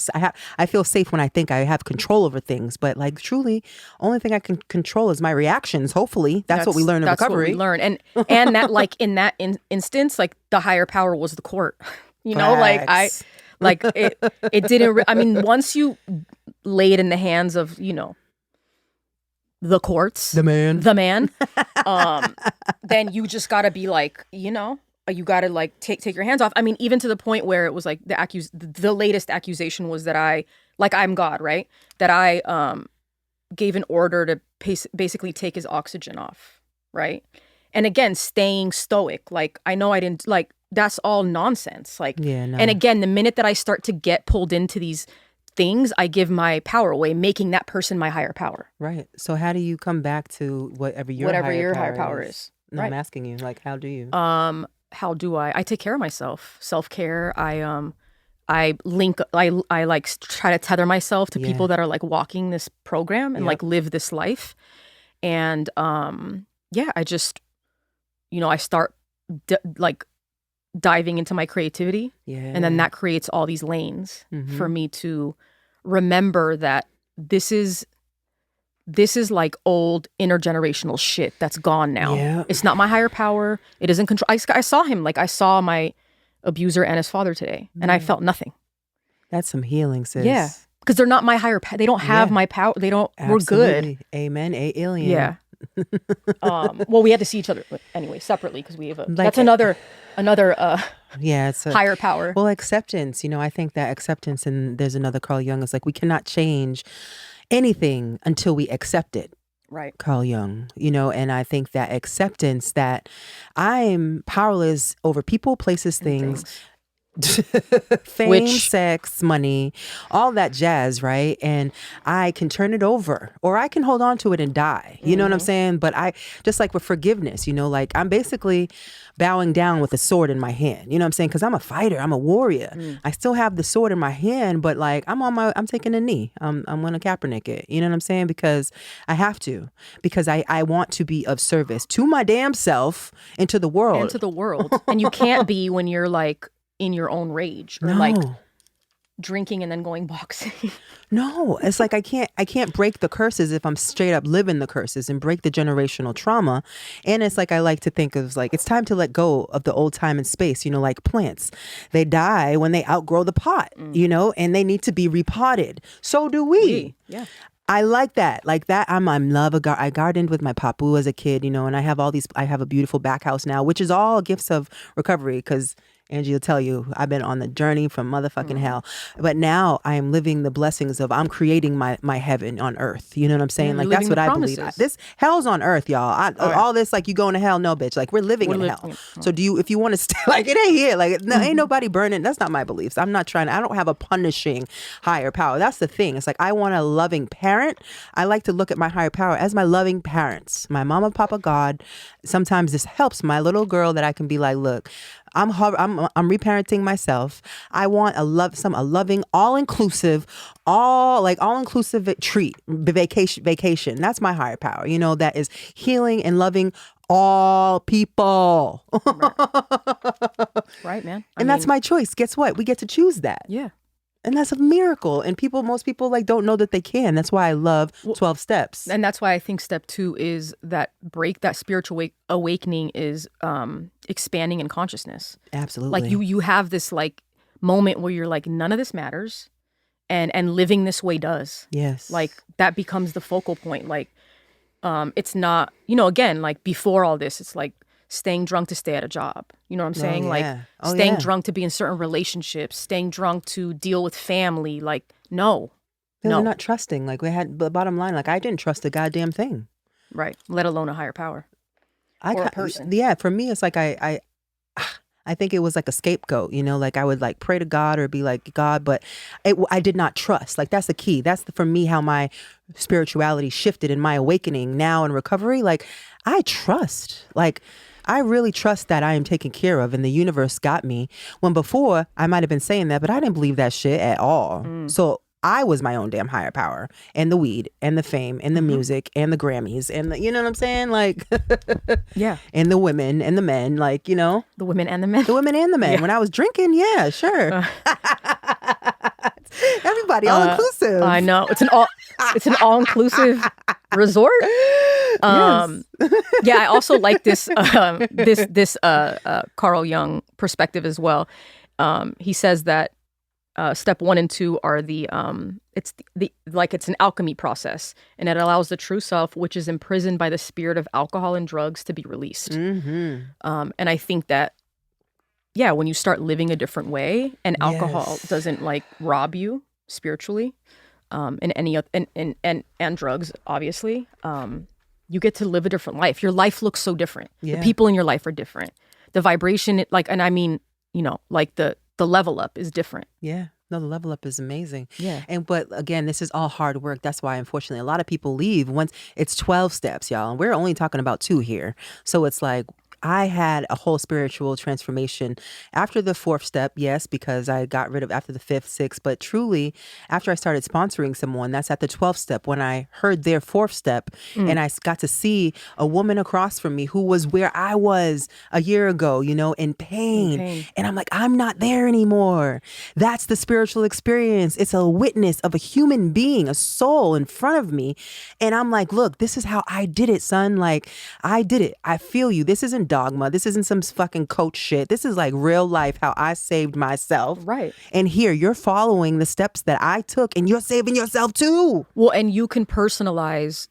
I feel safe when I think I have control over things, but like truly, only thing I can control is my reactions. Hopefully, that's what we learn in recovery. That's what we learn, and that like in that instance, like the higher power was the court. You know, Facts. like it didn't. I mean, once you lay it in the hands of, you know, the courts, the man, then you just gotta be like, you know, you gotta like take your hands off. I mean, even to the point where it was like the latest accusation was that I'm God, right? That I gave an order to basically take his oxygen off, right? And again, staying stoic. Like, I know I didn't, like, that's all nonsense. Like, yeah, no. And again, the minute that I start to get pulled into these things, I give my power away, making that person my higher power. Right. So how do you come back to whatever your higher power is? No, right. I'm asking you, like, how do you? How do I take care of myself? Self-care. I like try to tether myself to people that are like walking this program and like live this life. And I just, you know, I start like diving into my creativity. Yeah. And then that creates all these lanes for me to remember that this is like old intergenerational shit that's gone now. Yeah. It's not my higher power. It isn't control. I saw him, like I saw my abuser and his father today, and I felt nothing. That's some healing, sis. Yeah. Because they're not my higher power. They don't have my power. They don't. Absolutely. We're good. Amen. Alien. Yeah. Well, we had to see each other anyway, separately, because we have that's another it's a higher power. Well, acceptance, you know, I think that acceptance, and there's another Carl Jung, is like, we cannot change anything until we accept it. Right. Carl Jung, you know, and I think that acceptance that I'm powerless over people, places, things. Fame, sex, money, all that jazz, right? And I can turn it over, or I can hold on to it and die. You know what I'm saying? But I, just like with forgiveness, you know, like I'm basically bowing down with a sword in my hand. You know what I'm saying? Because I'm a fighter, I'm a warrior. I still have the sword in my hand, but like I'm taking a knee. I'm gonna Kaepernick it. You know what I'm saying? Because I have to. Because I want to be of service to my damn self and to the world. And you can't be when you're like in your own rage or like drinking and then going boxing. No, it's like I can't break the curses if I'm straight up living the curses and break the generational trauma. And it's like I like to think of like it's time to let go of the old time and space, you know, like plants. They die when they outgrow the pot, you know, and they need to be repotted. So do we. Yeah. I like that. Like that, I'm I gardened with my papu as a kid, you know, and I have a beautiful back house now, which is all gifts of recovery, because Angie will tell you, I've been on the journey from motherfucking hell. But now I am living the blessings of, I'm creating my heaven on earth. You know what I'm saying? Like, that's what I believe. This hell's on earth, y'all. All this, like, you going to hell? No, bitch. Like, we're living in hell. So if you want to stay, like, it ain't here. Like, no, ain't nobody burning. That's not my beliefs. I don't have a punishing higher power. That's the thing. It's like, I want a loving parent. I like to look at my higher power as my loving parents, my mama, papa, God. Sometimes this helps my little girl, that I can be like, look, I'm reparenting myself. I want a loving, all-inclusive treat, vacation. That's my higher power, you know, that is healing and loving all people. Right, man. And that's my choice. Guess what? We get to choose that. Yeah. And that's a miracle. And most people like don't know that they can. That's why I love 12 steps. And that's why I think step 2 is that spiritual awakening is expanding in consciousness. Absolutely. Like you have this like moment where you're like, none of this matters. And living this way does. Yes. Like that becomes the focal point. Like it's not, you know, again, like before all this, it's like staying drunk to stay at a job. You know what I'm saying? Like staying drunk to be in certain relationships, staying drunk to deal with family. Like, no. We're not trusting. Like the bottom line, like I didn't trust a goddamn thing. Right. Let alone a higher power. Or a person. Yeah. For me, it's like I think it was like a scapegoat, you know, like I would like pray to God or be like, God, but I did not trust. Like that's the key. That's for me how my spirituality shifted in my awakening now in recovery. Like I trust. Like I really trust that I am taken care of and the universe got me, when before I might have been saying that, but I didn't believe that shit at all. So I was my own damn higher power, and the weed and the fame and the music and the Grammys and the, you know what I'm saying? Like, yeah. And the women and the men, like, you know, the women and the men. Yeah. When I was drinking. Yeah, sure. everybody, all inclusive. I know. It's an all inclusive resort. Yes. Yeah, I also like this Carl Jung perspective as well. He says that step 1 and 2 are it's an alchemy process, and it allows the true self, which is imprisoned by the spirit of alcohol and drugs, to be released. And I think that, yeah, when you start living a different way, and alcohol doesn't like rob you spiritually, and any and drugs, obviously, you get to live a different life. Your life looks so different. The people in your life are different. The vibration, and I mean, like the level up is different. Yeah. No, the level up is amazing. Yeah. But again, this is all hard work. That's why, unfortunately, a lot of people leave once it's 12 steps, y'all. And we're only talking about 2 here. So it's like, I had a whole spiritual transformation after the 4th step, yes, because I got rid of after the 5th, 6th, but truly after I started sponsoring someone, that's at the 12th step when I heard their 4th step and I got to see a woman across from me who was where I was a year ago, in pain. And I'm like, I'm not there anymore. That's the spiritual experience. It's a witness of a human being, a soul in front of me. And I'm like, look, this is how I did it, son. Like, I did it. I feel you. This isn't dogma. This isn't some fucking coach shit. This is like real life, how I saved myself. Right. And here you're following the steps that I took and you're saving yourself too. Well, and you can personalize.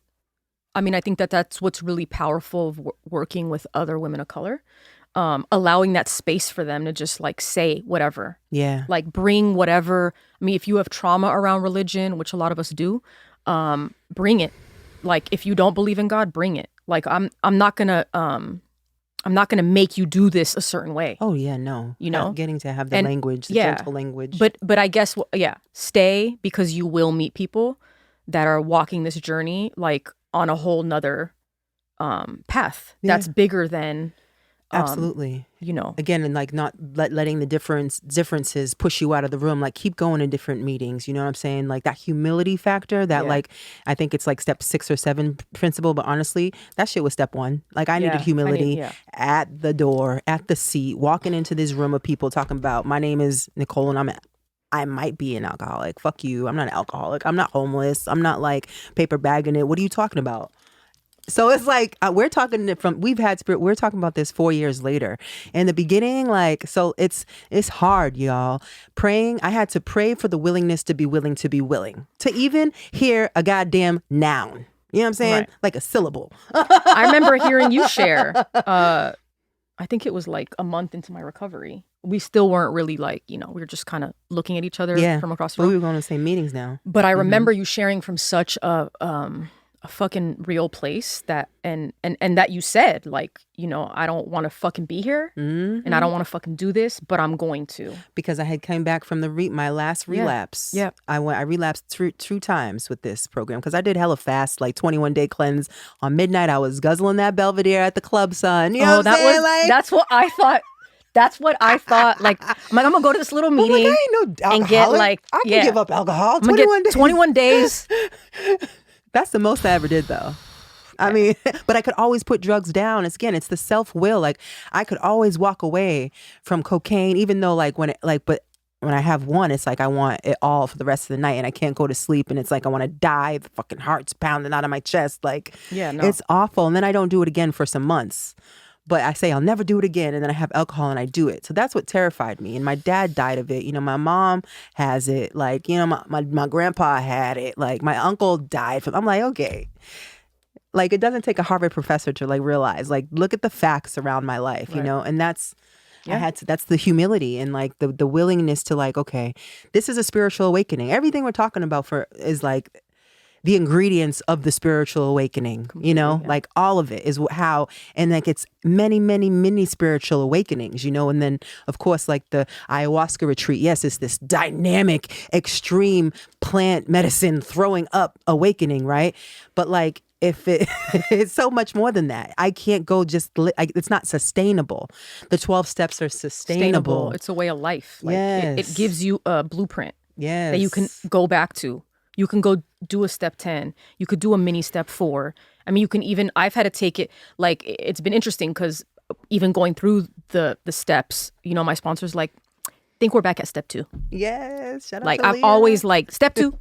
I mean, I think that's what's really powerful of working with other women of color. Allowing that space for them to just like say whatever. Yeah. Like bring whatever. I mean, if you have trauma around religion, which a lot of us do, bring it. Like if you don't believe in God, bring it. Like I'm not gonna make you do this a certain way. Oh yeah, no. Getting to have the language, the gentle language. But I guess stay, because you will meet people that are walking this journey like on a whole nother path that's bigger than absolutely. Again, and like not letting the differences push you out of the room. Like keep going to different meetings. You know what I'm saying? Like that humility factor that like, I think it's like step 6 or 7 principle, but honestly, that shit was step 1. Like I needed humility at the door, at the seat, walking into this room of people talking about, my name is Nicole and I might be an alcoholic. Fuck you. I'm not an alcoholic. I'm not homeless. I'm not like paper bagging it. What are you talking about? So it's like we're talking about this 4 years later. In the beginning, like, so it's hard, y'all. Praying, I had to pray for the willingness to be willing to even hear a goddamn noun. You know what I'm saying? Right. Like a syllable. I remember hearing you share. I think it was like a month into my recovery. We still weren't really like, we were just kind of looking at each other from across the room. We were going to the same meetings now. But I remember you sharing from such a fucking real place that and that you said like, I don't want to fucking be here and I don't want to fucking do this, but I'm going to, because I had come back from my last relapse. Yeah. I relapsed 2 times with this program because I did hella fast, like 21-day cleanse on midnight. I was guzzling that Belvedere at the club, son. You know what I'm saying? That's what I thought. That's what I thought. Like, I'm gonna go to this little meeting I ain't no alcoholic. And get like, I can give up alcohol. 21 days. That's the most I ever did, though. I mean, but I could always put drugs down. It's the self-will. Like, I could always walk away from cocaine, even though, like, when I have one, it's like I want it all for the rest of the night, and I can't go to sleep, and it's like I want to die. The fucking heart's pounding out of my chest. Like, it's awful. And then I don't do it again for some months. But I say I'll never do it again, and then I have alcohol and I do it. So that's what terrified me. And my dad died of it. My mom has it. Like, my grandpa had it. Like, my uncle died from. I'm like, okay. Like, it doesn't take a Harvard professor to like realize. Like, look at the facts around my life. Right. And that's. Yeah. That's the humility and like the willingness to like, okay, this is a spiritual awakening. Everything we're talking about is like the ingredients of the spiritual awakening, like all of it is how, and like it's many, many, many spiritual awakenings, and then of course, like the ayahuasca retreat. Yes, it's this dynamic, extreme plant medicine throwing up awakening, right? But like, if it's so much more than that. I can't go it's not sustainable. The 12 steps are sustainable. It's a way of life. Like, yes. It gives you a blueprint that you can go back to. You can go do a step 10. You could do a mini step 4. I mean, you can even, I've had to take it, like, it's been interesting because even going through the steps, my sponsor's like, think we're back at step 2. Yes. Shout out Like to I'm Leah. always like step 2,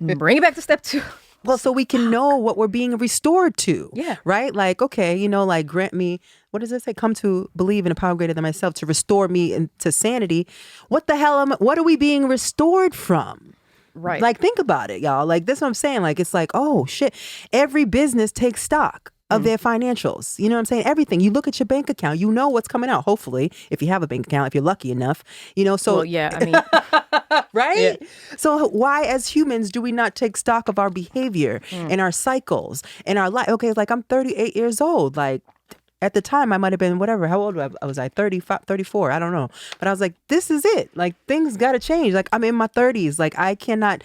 bring it back to step 2. Well, so we can know what we're being restored to. Yeah. Right? Like, okay, you know, like grant me, what does it say? Come to believe in a power greater than myself to restore me into sanity. What the hell what are we being restored from? Right. Like, think about it, y'all. Like, that's what I'm saying. Like, it's like, oh shit. Every business takes stock of their financials. You know what I'm saying? Everything. You look at your bank account, you know what's coming out, hopefully, if you have a bank account, if you're lucky enough, you know, so. Well, yeah, I mean. Right? Yeah. So why as humans do we not take stock of our behavior and our cycles and our life? Okay, like I'm 38 years old. Like at the time I might have been whatever. How old was I? 35, 34. I don't know. But I was like, this is it. Like things got to change. Like I'm in my 30s. Like I cannot.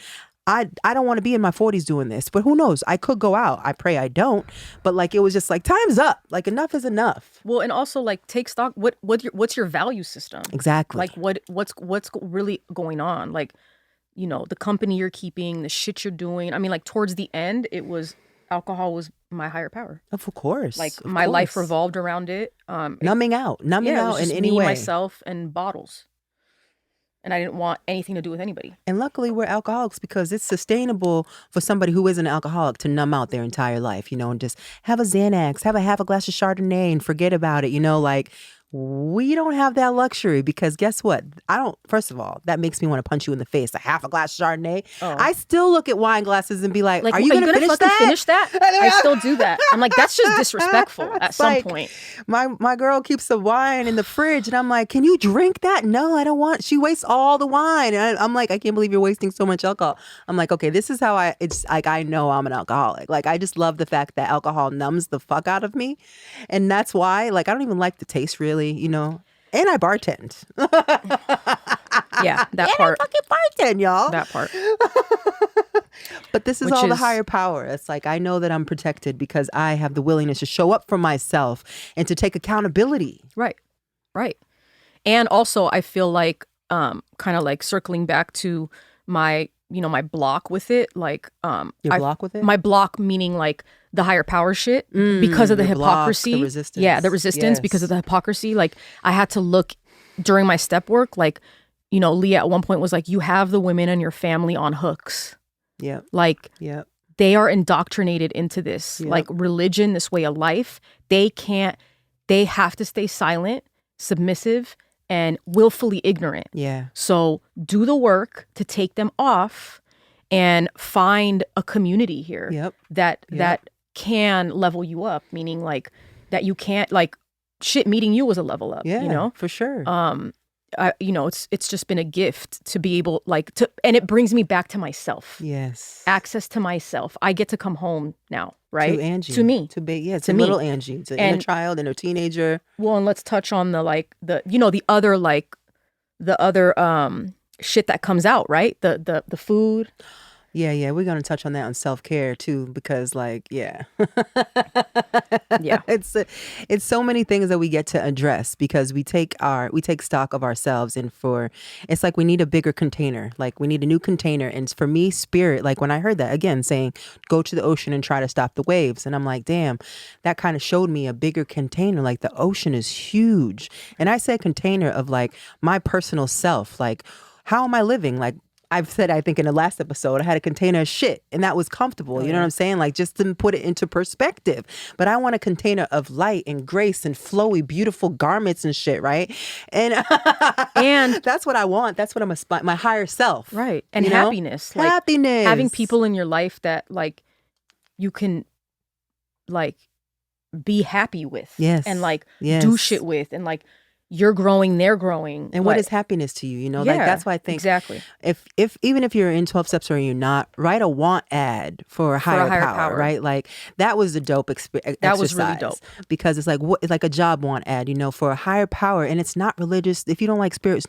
I don't want to be in my 40s doing this, but who knows? I could go out. I pray I don't. But like it was just like time's up. Like enough is enough. Well, and also like take stock. What's your value system? Exactly. Like what's really going on? Like, you know, the company you're keeping, the shit you're doing. I mean, like towards the end, it was alcohol was my higher power. Of course. Like my life revolved around it. Numbing out it was in just any me, way. myself, and bottles. And I didn't want anything to do with anybody. And luckily we're alcoholics because it's sustainable for somebody who isn't an alcoholic to numb out their entire life, you know, and just have a Xanax, have a half a glass of Chardonnay and forget about it, you know, like we don't have that luxury because guess what? First of all, that makes me want to punch you in the face. A half a glass of Chardonnay. Oh. I still look at wine glasses and be like are you going to finish that? Finish that? I still do that. I'm like, that's just disrespectful at some point. My girl keeps the wine in the fridge and I'm like, can you drink that? No, I don't want. She wastes all the wine. And I'm like, I can't believe you're wasting so much alcohol. I'm like, okay, this is how it's like, I know I'm an alcoholic. Like, I just love the fact that alcohol numbs the fuck out of me. And that's why, like, I don't even like the taste really. You know, and I bartend. Yeah, that part. I fucking bartend, y'all. That part. But this is all the higher power. It's like I know that I'm protected because I have the willingness to show up for myself and to take accountability. Right. And also, I feel like, kind of like circling back to my, you know, my block with it, like, your block with it. My block meaning like the higher power shit because of the hypocrisy. Block, the resistance. Yeah, the resistance because of the hypocrisy. Like I had to look during my step work, like, you know, Leah at one point was like, you have the women in your family on hooks. Yeah. Like they are indoctrinated into this, like religion, this way of life. They have to stay silent, submissive, and willfully ignorant. Yeah. So do the work to take them off and find a community here that can level you up, meaning like that you can't like shit meeting you was a level up, you know? For sure. You know, it's just been a gift to be able like to, and it brings me back to myself. Yes. Access to myself. I get to come home now, right? To Angie. To me. To little Angie. To inner child and a teenager. Well, and let's touch on the other shit that comes out, right? The food. Yeah, we're gonna touch on that on self-care too, because like, yeah, it's so many things that we get to address because we take stock of ourselves, and it's like we need a bigger container, like we need a new container. And for me, spirit, like when I heard that again saying, go to the ocean and try to stop the waves, and I'm like, damn, that kind of showed me a bigger container. Like the ocean is huge, and I said container of like my personal self, like how am I living, like. I've said, I think in the last episode, I had a container of shit and that was comfortable. You know what I'm saying? Like just to put it into perspective. But I want a container of light and grace and flowy, beautiful garments and shit, right? And that's what I want. That's what my higher self. Right. And happiness. Like, happiness. Having people in your life that like you can like be happy with. Yes. And like do shit with, and like you're growing, they're growing. And what is happiness to you? You know, like that's why I think exactly. If even if you're in 12 steps or you're not, write a want ad for a higher power, right? Like that was a dope exercise. That was really dope. Because it's like a job want ad, you know, for a higher power. And it's not religious. If you don't like spirit,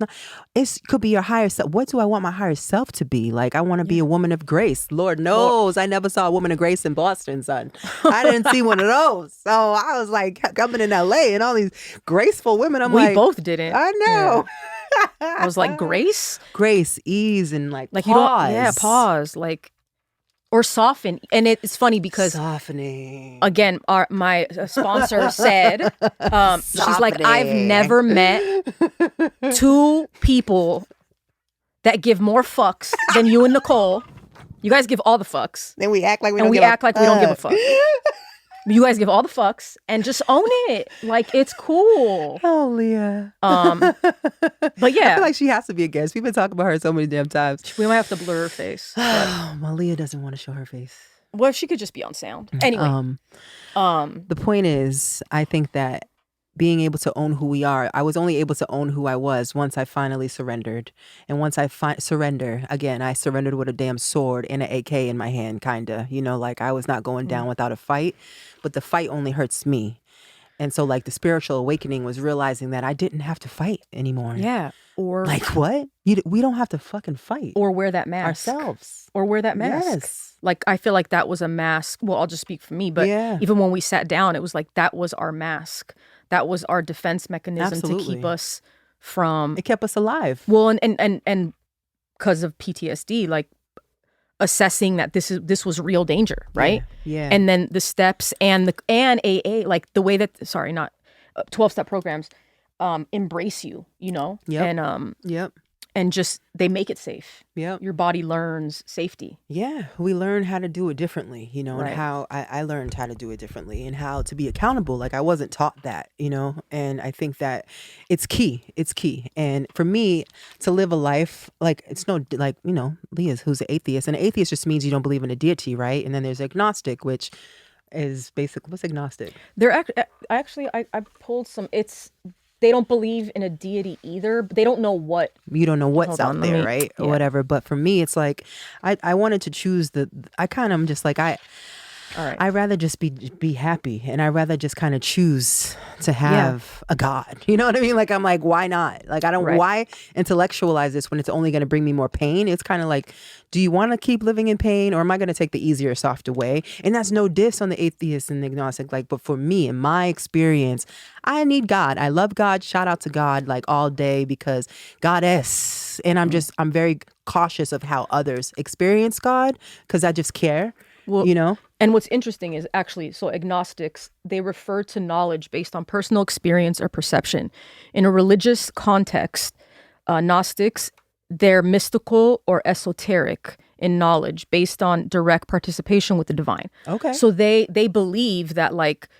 it could be your higher self. What do I want my higher self to be? Like I want to be a woman of grace. Lord knows I never saw a woman of grace in Boston, son. I didn't see one of those. So I was like coming in LA and all these graceful women. I'm like, we both didn't. I know. I was like, grace, ease, and like pause. You don't. Yeah, pause. Like or soften. And it's funny because Softening. again, my sponsor said, she's like, I've never met two people that give more fucks than you and Nicole. You guys give all the fucks. Then we act like we and don't we give act a like we don't give a fuck. You guys give all the fucks and just own it. Like, it's cool. Oh, Leah. But yeah. I feel like she has to be a guest. We've been talking about her so many damn times. We might have to blur her face. Well, Leah doesn't want to show her face. Well, she could just be on sound. Anyway. The point is, I think that being able to own who we are, I was only able to own who I was once I finally surrendered. And once I surrender, again, I surrendered with a damn sword and an AK in my hand, kind of. You know, like I was not going down without a fight, but the fight only hurts me. And so like the spiritual awakening was realizing that I didn't have to fight anymore. Yeah. Or like what? We don't have to fucking fight. Or wear that mask. Ourselves. Or wear that mask. Yes. Like, I feel like that was a mask. Well, I'll just speak for me, but even when we sat down, it was like that was our mask. That was our defense mechanism to keep us from... It kept us alive. Well, and because of PTSD, like assessing that this was real danger, right? Yeah. And then the steps and AA, like the way that, 12-step programs embrace you, you know? Yep. And and just they make it safe. Yep. Your body learns safety. Yeah, we learn how to do it differently, you know, and how I learned how to do it differently and how to be accountable. Like I wasn't taught that, you know, and I think that it's key. It's key. And for me to live a life like it's no like, you know, Leah's who's an atheist, and an atheist just means you don't believe in a deity, right? And then there's agnostic, which is basically what's agnostic? I pulled some. They don't believe in a deity either, but they don't know what. You don't know what's out there, right? Or whatever. But for me, it's like, I wanted to choose I kind of just like, I'd rather just be happy. And I'd rather just kind of choose to have a God. You know what I mean? Like, I'm like, why not? Like, I don't, why intellectualize this when it's only going to bring me more pain? It's kind of like, do you want to keep living in pain, or am I going to take the easier, softer way? And that's no diss on the atheist and the agnostic. Like, but for me, in my experience, I need God. I love God. Shout out to God like all day because Goddess. And I'm very cautious of how others experience God because I just care, you know? And what's interesting is actually, so agnostics, they refer to knowledge based on personal experience or perception. In a religious context, Gnostics, they're mystical or esoteric in knowledge based on direct participation with the divine. Okay. So they believe that, like,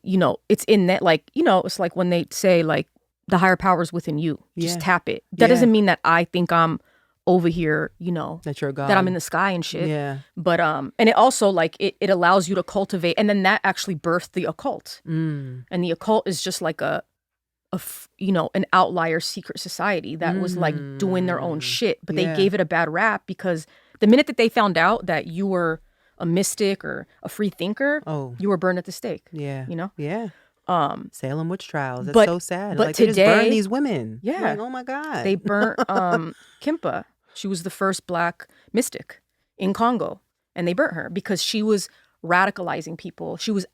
you know, it's in that, like, you know, it's like when they say like the higher power is within you, just tap it. That doesn't mean that I think I'm over here, you know, that you're God, that I'm in the sky and shit. Yeah. But and it also like it allows you to cultivate, and then that actually birthed the occult. And the occult is just like you know, an outlier secret society that was like doing their own shit, but they gave it a bad rap because the minute that they found out that you were a mystic or a free thinker, you were burned at the stake. Yeah. You know? Yeah. Salem witch trials. That's but, so sad. But like today, they just burned these women. Yeah. Like, oh my God. They burnt Kimpa. She was the first Black mystic in Congo. And they burnt her because she was radicalizing people. She was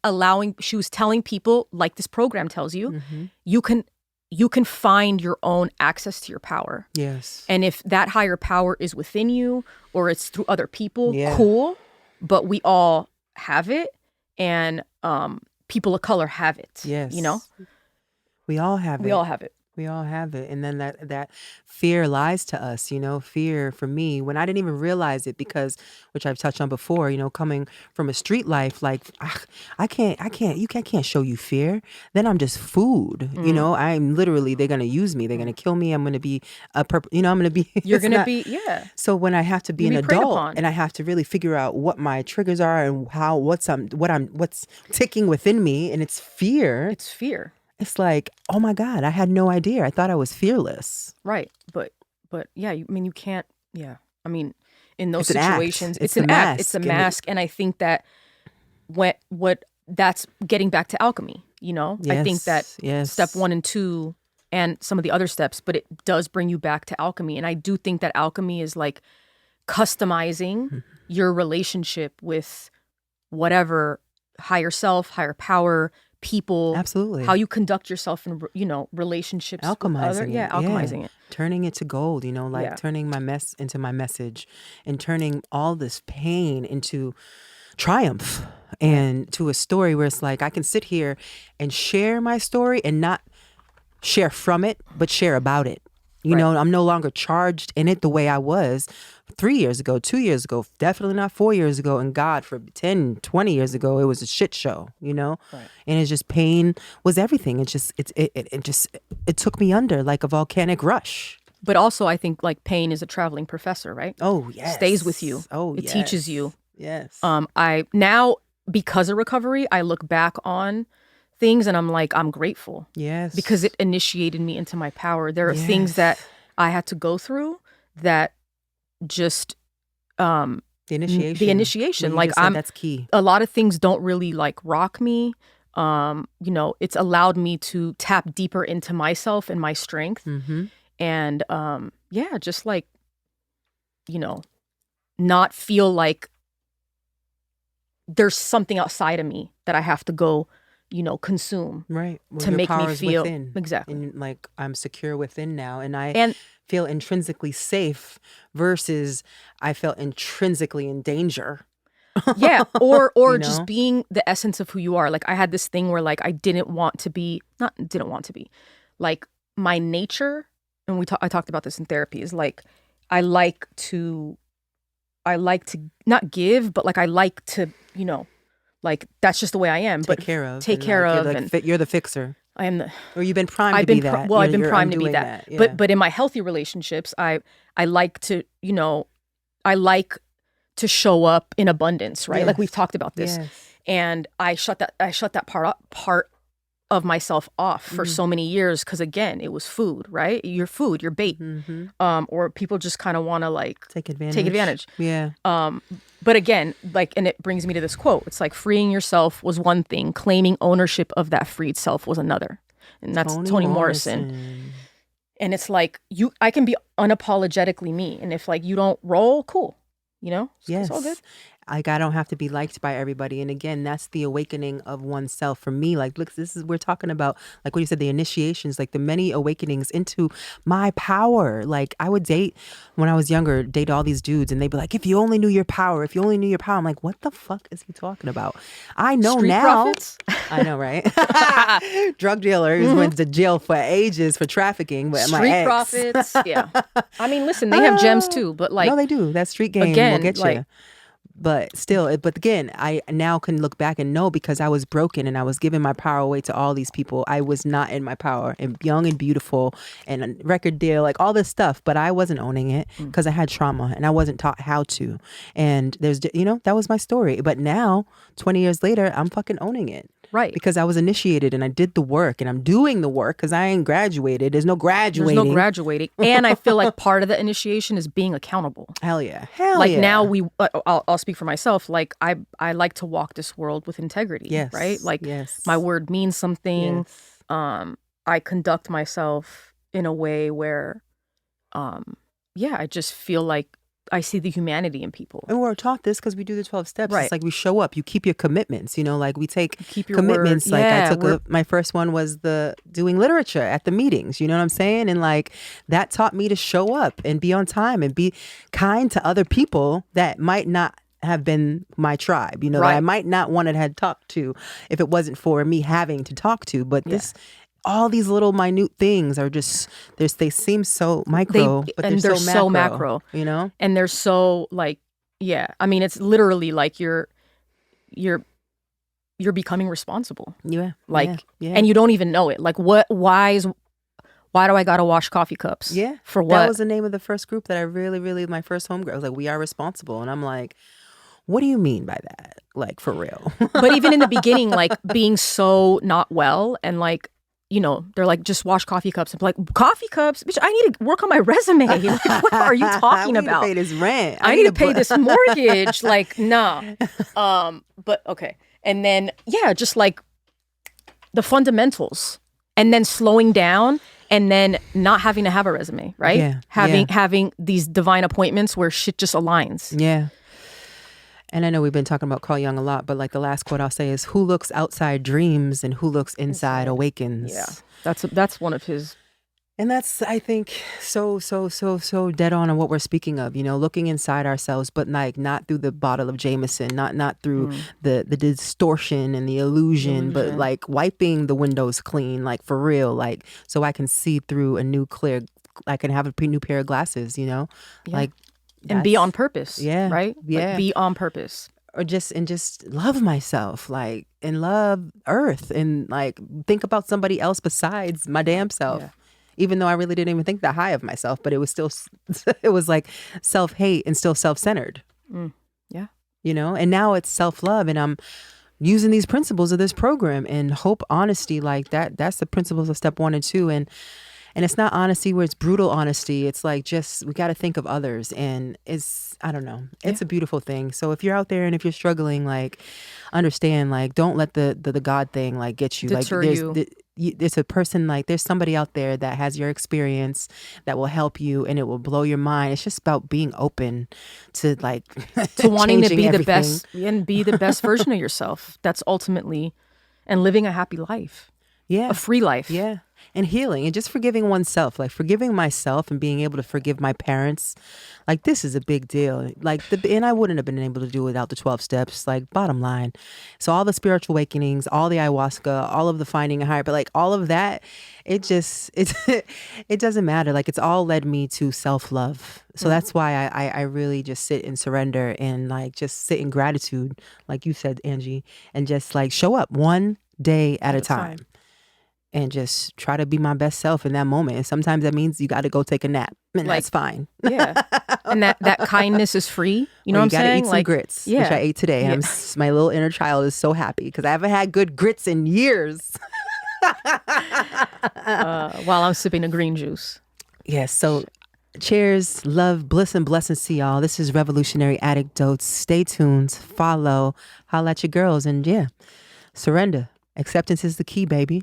telling people, like this program tells you, you can find your own access to your power. Yes. And if that higher power is within you or it's through other people, cool. But we all have it, and people of color have it. Yes. You know? We all have it. We all have it. We all have it. And then that fear lies to us, you know, fear for me when I didn't even realize it because, which I've touched on before, you know, coming from a street life, like I can't show you fear. Then I'm just food, you know, I'm literally, they're going to use me. They're going to kill me. I'm going to be I'm going to be, you're going to be, yeah. So when I have to be an adult and I have to really figure out what my triggers are and what's ticking within me, and it's fear. It's fear. It's like, oh my God, I had no idea. I thought I was fearless. Right. But yeah, I mean, you can't, yeah. I mean, in those it's situations, it's an mask. Act. It's a mask. And I think that what that's getting back to alchemy, you know? Yes, I think that step 1 and 2 and some of the other steps, but it does bring you back to alchemy. And I do think that alchemy is like customizing your relationship with whatever higher self, higher power, people, Absolutely. how you conduct yourself in, you know, relationships with other, Alchemizing it. alchemizing it. Turning it to gold, you know, like turning my mess into my message and turning all this pain into triumph and to a story where it's like I can sit here and share my story and not share from it, but share about it. You know, I'm no longer charged in it the way I was 3 years ago, 2 years ago, definitely not 4 years ago. And God, for 10, 20 years ago, it was a shit show, you know? And it's just pain was everything. It just, it took me under like a volcanic rush. But also I think like pain is a traveling professor, right? Oh, yes. Stays with you. Oh, it teaches you. Yes. I now, because of recovery, I look back on things and I'm like, I'm grateful. Yes. Because it initiated me into my power. There are things that I had to go through that just the initiation. Like that's key. A lot of things don't really like rock me. You know, it's allowed me to tap deeper into myself and my strength. And just like, you know, not feel like there's something outside of me that I have to go, you know, consume to make me feel within. Exactly. And like I'm secure within now, and I feel intrinsically safe versus I felt intrinsically in danger. Or you know? just being the essence of who you are. Like I had this thing where like I didn't want to be like my nature, and I talked about this in therapy, is like I like to not give, but like I like to, you know, like that's just the way I am. Take care of. You're the fixer. I am the. Or you've been primed to be that. I've been primed to be that. Yeah. But in my healthy relationships, I like to, you know, I like to show up in abundance, right? Like we've talked about this, and I shut that part of myself off for so many years because again, it was food, right? Your food, your bait, or people just kind of want to like take advantage. Yeah. But again, like, and it brings me to this quote. It's like freeing yourself was one thing, claiming ownership of that freed self was another, and that's Toni Morrison. And it's like I can be unapologetically me, and if like you don't roll, cool. You know? It's all good. Like I don't have to be liked by everybody. And again, that's the awakening of oneself for me. Like, look, we're talking about, like what you said, the initiations, like the many awakenings into my power. Like I would date, when I was younger, date all these dudes and they'd be like, if you only knew your power, if you only knew your power. I'm like, what the fuck is he talking about? I know Street now. Profits? I know, right? Drug dealer who went to jail for ages for trafficking. But my ex. Profits, yeah. I mean, listen, they have gems too, but like. No, they do. That street game again, will get you. But still, but again, I now can look back and know because I was broken and I was giving my power away to all these people. I was not in my power and young and beautiful and a record deal, like all this stuff. But I wasn't owning it because I had trauma and I wasn't taught how to. And there's, you know, that was my story. But now, 20 years later, I'm fucking owning it. Right. Because I was initiated and I did the work and I'm doing the work because I ain't graduated. There's no graduating. And I feel like part of the initiation is being accountable. Hell yeah. Like now I'll speak for myself. Like I like to walk this world with integrity. Yes. Right. Like my word means something. Yes. I conduct myself in a way where, I just feel like I see the humanity in people. And we're taught this because we do the 12 steps. Right. It's like we show up. You keep your commitments. You know, like we take your commitments. Word. Like I took my first one was the doing literature at the meetings. You know what I'm saying? And like that taught me to show up and be on time and be kind to other people that might not have been my tribe. You know, that I might not want to have talked to if it wasn't for me having to talk to. But all these little minute things are just, they seem so micro, but they're so macro, you know? And they're so like, I mean, it's literally like you're becoming responsible. Yeah. Like, and you don't even know it. Like why do I gotta wash coffee cups? Yeah. For what? That was the name of the first group that I really, my first homegirl. I was like, we are responsible. And I'm like, what do you mean by that? Like, for real. But even in the beginning, like being so not well and like, you know, they're like, just wash coffee cups. I'm like, coffie cups? Bitch, I need to work on my resume. Like, what are you talking about? I need to pay this rent. I need to pay this mortgage. Like, nah. But okay. And then, just like the fundamentals. And then slowing down and then not having to have a resume, right? Yeah. Having these divine appointments where shit just aligns. Yeah. And I know we've been talking about Carl Jung a lot, but like the last quote I'll say is, who looks outside dreams and who looks inside awakens. Yeah. That's one of his. And that's, I think, so dead on what we're speaking of, looking inside ourselves, but like not through the bottle of Jameson, not through the distortion and the illusion, but like wiping the windows clean, like for real, like so I can see through I can have a new pair of glasses, like. And be on purpose. Yeah. Right? Yeah. Like, be on purpose. Or just love myself, like, and love Earth, and like think about somebody else besides my damn self. Yeah. Even though I really didn't even think that high of myself, but it was still, it was like self-hate and still self-centered. Yeah. And now it's self-love, and I'm using these principles of this program, and hope, honesty, like that's the principles of step 1 and 2. And it's not honesty where it's brutal honesty. It's like, just, we got to think of others. And I don't know. It's a beautiful thing. So if you're out there and if you're struggling, like, understand, like, don't let the God thing, like, get you. Deter like, you. There's a person, like, there's somebody out there that has your experience that will help you, and it will blow your mind. It's just about being open to, like, to wanting to be everything. the best and be the best version of yourself. That's ultimately, and living a happy life. Yeah. A free life. Yeah. And healing and just forgiving oneself, like forgiving myself and being able to forgive my parents. Like, this is a big deal. Like, and I wouldn't have been able to do it without the 12 steps, like, bottom line. So all the spiritual awakenings, all the ayahuasca, all of the finding a higher, but like all of that, it doesn't matter. Like, it's all led me to self-love. So that's why I really just sit in surrender and like just sit in gratitude, like you said, Angie, and just like show up one day at a time. And just try to be my best self in that moment. And sometimes that means you got to go take a nap, and that's fine. Yeah. And that kindness is free. You know what I'm saying? You got to eat some grits, which I ate today. Yeah. And my little inner child is so happy because I haven't had good grits in years. While I'm sipping a green juice. Yes. So cheers, love, bliss, and blessings to y'all. This is Revolutionary Addictdotes. Stay tuned, follow, holla at your girls, and surrender. Acceptance is the key, baby.